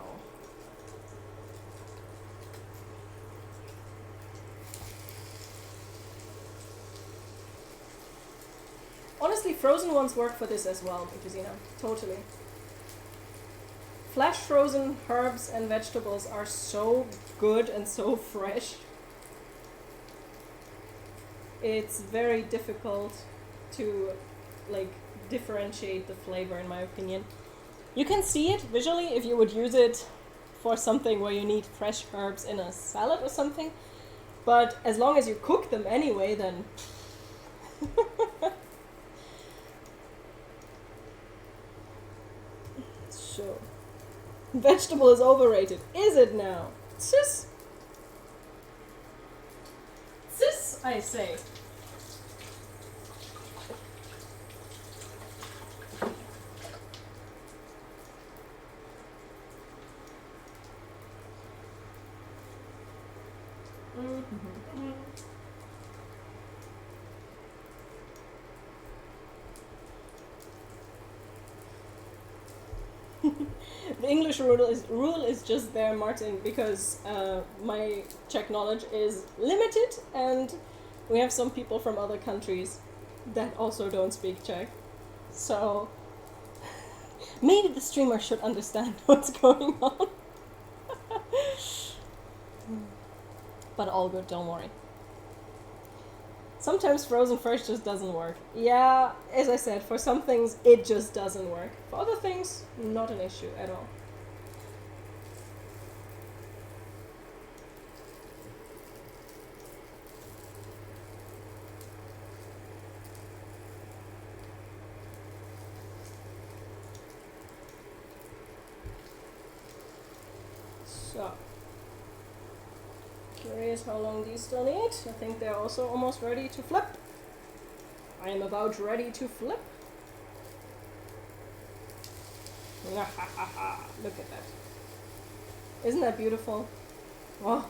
[SPEAKER 1] Honestly, frozen ones work for this as well, because, you know, totally. Flash frozen herbs and vegetables are so good and so fresh. It's very difficult to, like, differentiate the flavor, in my opinion. You can see it visually if you would use it for something where you need fresh herbs in a salad or something, but as long as you cook them anyway, then... So, vegetable is overrated. Is it now? Sis, I say. The English rule is just there, Martin, because my Czech knowledge is limited, and we have some people from other countries that also don't speak Czech. So maybe the streamer should understand what's going on. But all good, don't worry. Sometimes frozen fresh just doesn't work. Yeah, as I said, for some things it just doesn't work. For other things, not an issue at all. So, Curious how long these still need. I think they're also almost ready to flip. I am about ready to flip. Look at that. Isn't that beautiful? Oh.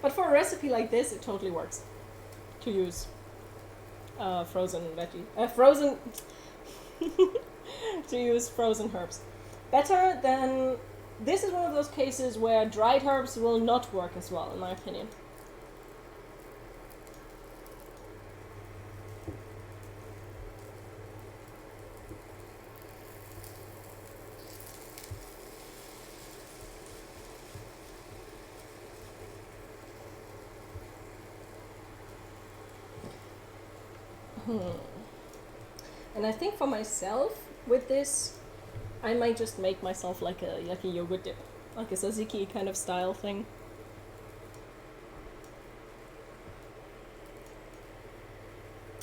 [SPEAKER 1] But for a recipe like this, it totally works to use frozen veggie. Frozen. To use frozen herbs. Better than. This is one of those cases where dried herbs will not work as well, in my opinion. And I think for myself, with this, I might just make myself like a yogurt dip, like a tzatziki kind of style thing.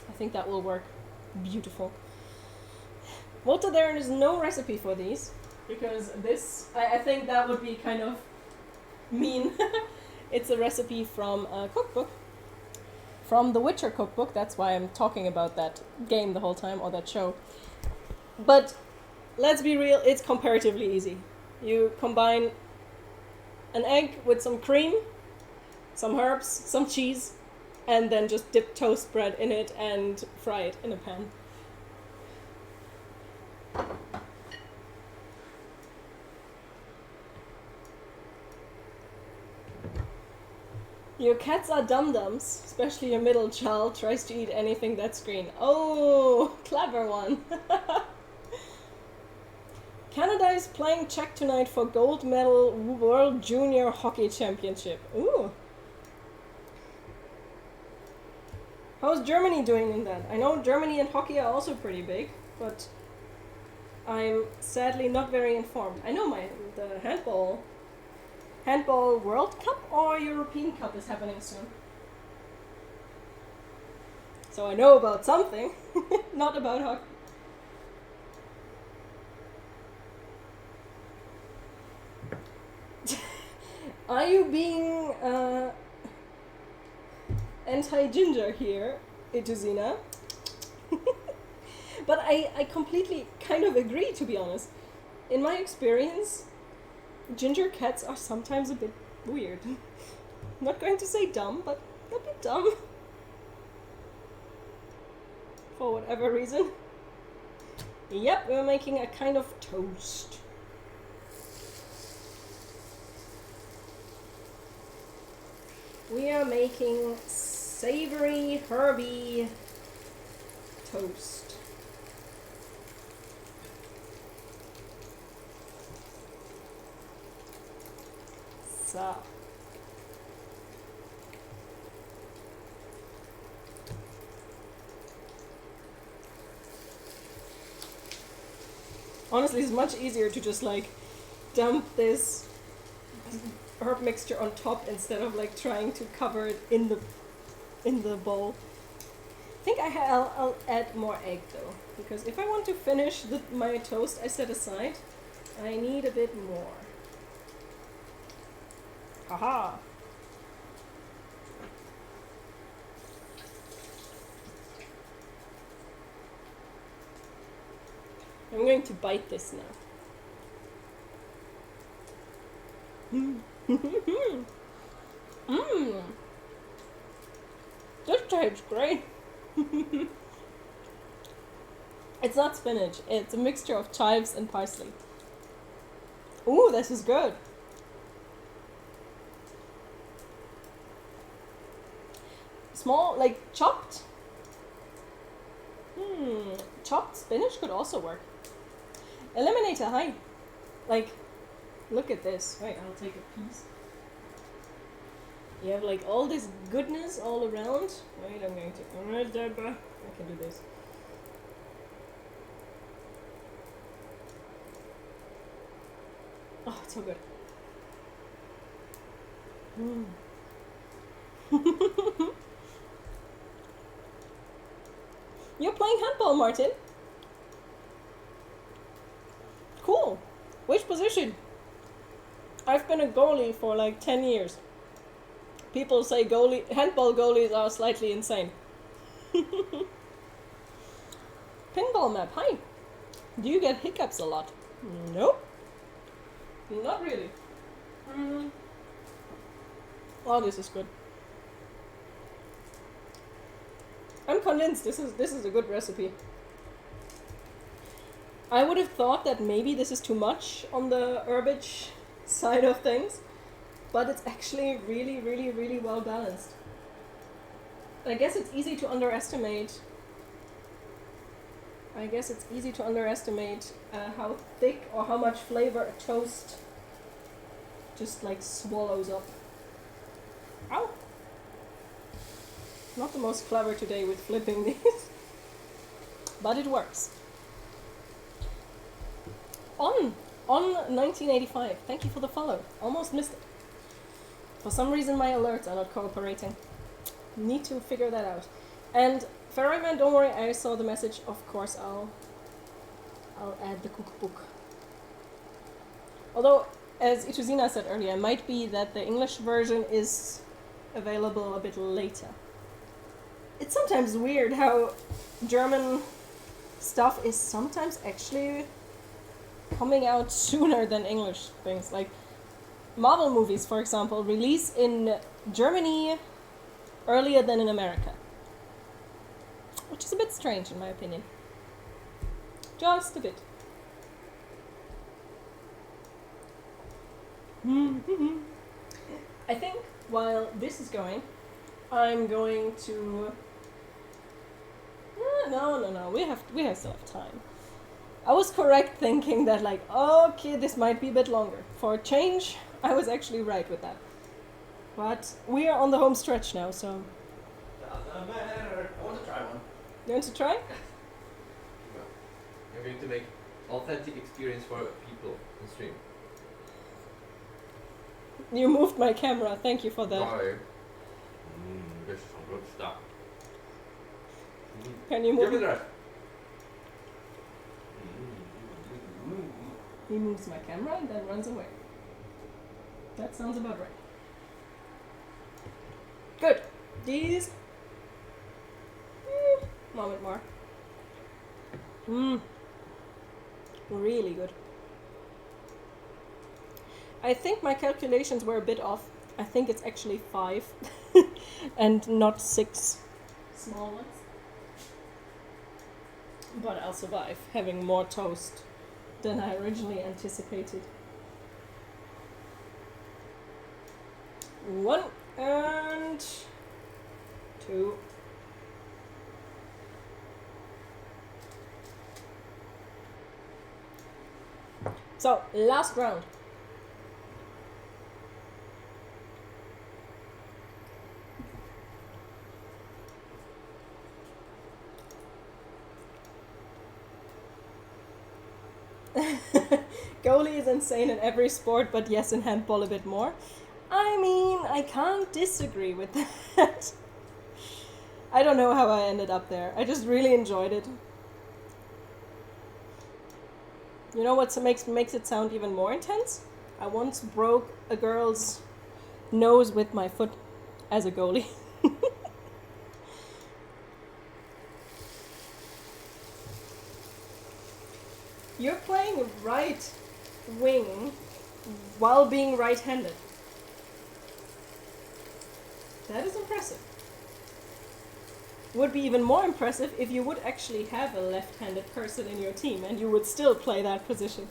[SPEAKER 1] I think that will work beautiful. Water, there is no recipe for these, because this, I think that would be kind of mean. It's a recipe from a cookbook. From the Witcher cookbook, that's why I'm talking about that game the whole time, or that show. But let's be real, it's comparatively easy. You combine an egg with some cream, some herbs, some cheese, and then just dip toast bread in it and fry it in a pan. Your cats are dum-dums, especially your middle child tries to eat anything that's green. Oh, clever one. Canada is playing Czech tonight for gold medal World Junior Hockey Championship. Ooh. How's Germany doing in that? I know Germany and hockey are also pretty big, but I'm sadly not very informed. I know the handball World Cup or European Cup is happening soon. So I know about something, not about hockey. Are you being anti-ginger here, Ituzina? But I completely kind of agree, to be honest. In my experience, ginger cats are sometimes a bit weird. I'm not going to say dumb, but a bit dumb. For whatever reason. Yep, we're making a kind of toast. We are making savory, herby toast. So. Honestly, it's much easier to just like dump this herb mixture on top instead of like trying to cover it in the bowl. I think I'll add more egg though, because if I want to finish my toast I set aside, I need a bit more. Haha! I'm going to bite this now. Mmm. This tastes great. It's not spinach, it's a mixture of chives and parsley. Ooh, this is good. Small, like chopped. Chopped spinach could also work. Eliminator, hi. Like, look at this. Wait, I'll take a piece. You have like all this goodness all around. Wait, I'm going to. I can do this. Oh, it's so good. You're playing handball, Martin. Cool. Which position? I've been a goalie for like 10 years. People say handball goalies are slightly insane. Pinball map, hi. Do you get hiccups a lot? Nope. Not really. Oh, this is good. I'm convinced this is a good recipe. I would have thought that maybe this is too much on the herbage side of things, but it's actually really, really, really well balanced. I guess it's easy to underestimate. How thick or how much flavor a toast just like swallows up. Ow! Not the most clever today with flipping these, but it works. On 1985, thank you for the follow. Almost missed it. For some reason my alerts are not cooperating. Need to figure that out. And Ferryman, don't worry, I saw the message. Of course, I'll add the cookbook. Although, as Ituzina said earlier, it might be that the English version is available a bit later. It's sometimes weird how German stuff is sometimes actually coming out sooner than English things. Like Marvel movies, for example, release in Germany earlier than in America. Which is a bit strange in my opinion. Just a bit. I think while this is going, I'm going to... No, we still have time. I was correct thinking that like, okay, this might be a bit longer. For a change, I was actually right with that. But we are on the home stretch now, so...
[SPEAKER 2] Doesn't matter. I want to try one.
[SPEAKER 1] You want to try?
[SPEAKER 3] I'm going to make authentic experience for people on stream.
[SPEAKER 1] You moved my camera, thank you for that.
[SPEAKER 3] Right. This is some good stuff.
[SPEAKER 1] Can you
[SPEAKER 3] Give
[SPEAKER 1] move?
[SPEAKER 3] me the rest.
[SPEAKER 1] He moves my camera and then runs away. That sounds about right. Good. These... moment more. Really good. I think my calculations were a bit off. I think it's actually 5 and not 6 small ones. But I'll survive, having more toast than I originally anticipated. 1 and 2. So, last round. Goalie is insane in every sport, but yes, in handball a bit more. I mean, I can't disagree with that. I don't know how I ended up there. I just really enjoyed it. You know what makes it sound even more intense? I once broke a girl's nose with my foot as a goalie. You're playing right wing while being right-handed. That is impressive. Would be even more impressive if you would actually have a left-handed person in your team and you would still play that position.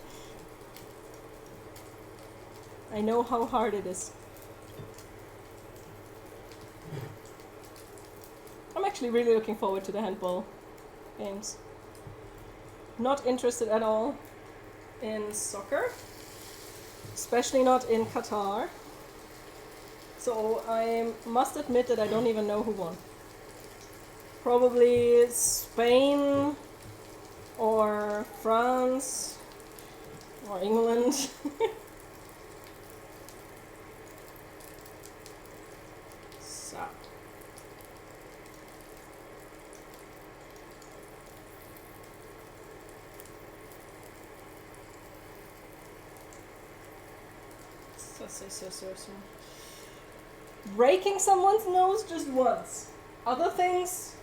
[SPEAKER 1] I know how hard it is. I'm actually really looking forward to the handball games. Not interested at all in soccer, especially not in Qatar. So I must admit that I don't even know who won. Probably Spain or France or England. So. So. Breaking someone's nose just once. Other things,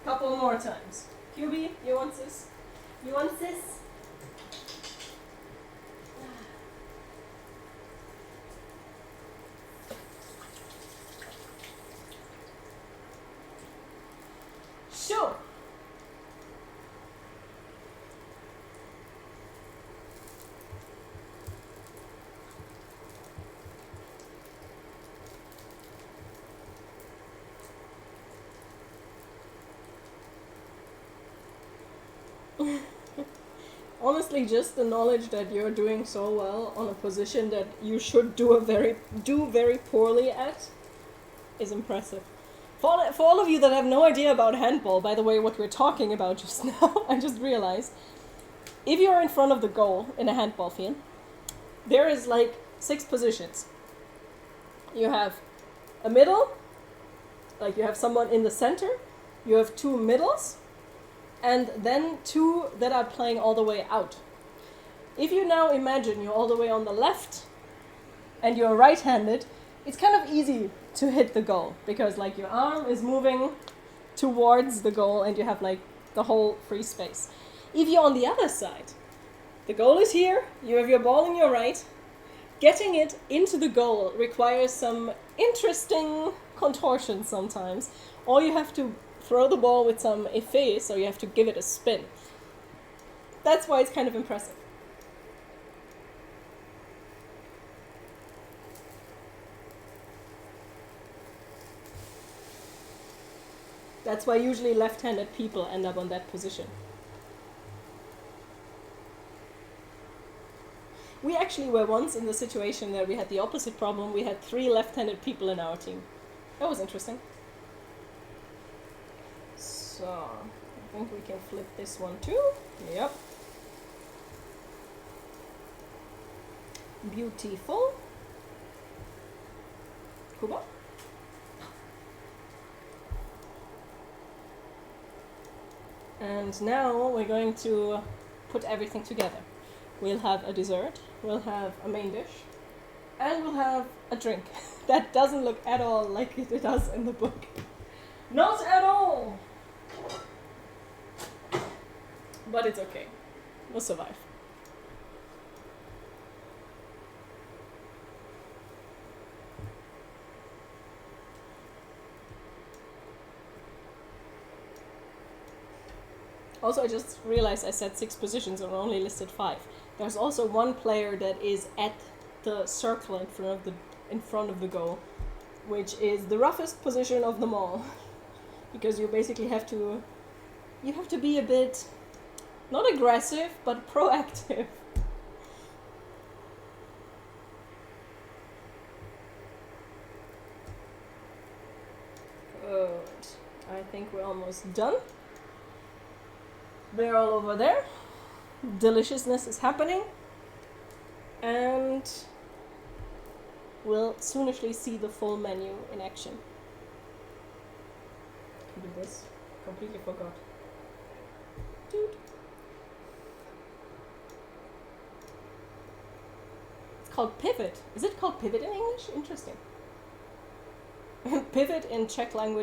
[SPEAKER 1] couple more times. QB, you want this? You want this? Sure. Honestly, just the knowledge that you're doing so well on a position that you should do very poorly at is impressive. For all of you that have no idea about handball, by the way, what we're talking about just now, I just realized, if you're in front of the goal in a handball field, there is like 6 positions. You have a middle, like you have someone in the center, you have 2 middles, and then 2 that are playing all the way out. If you now imagine you're all the way on the left and you're right-handed, it's kind of easy to hit the goal because like your arm is moving towards the goal and you have like the whole free space. If you're on the other side, the goal is here, you have your ball in your right, getting it into the goal requires some interesting contortions sometimes, or you have to throw the ball with some effet, so you have to give it a spin. That's why it's kind of impressive. That's why usually left-handed people end up on that position. We actually were once in the situation that we had the opposite problem. We had 3 left-handed people in our team. That was interesting. So, I think we can flip this one too. Yep. Beautiful. Kuba? And now we're going to put everything together. We'll have a dessert, we'll have a main dish, and we'll have a drink. That doesn't look at all like it does in the book. Not at all! But it's okay. We'll survive. Also, I just realized I said 6 positions and only listed 5. There's also one player that is at the circle in front of the goal, which is the roughest position of them all, because you basically have to be a bit not aggressive but proactive. Good. I think we're almost done. They're all over there. Deliciousness is happening. And we'll soonishly see the full menu in action. Look at this. Completely forgot. Dude. It's called pivot. Is it called pivot in English? Interesting. Pivot in Czech language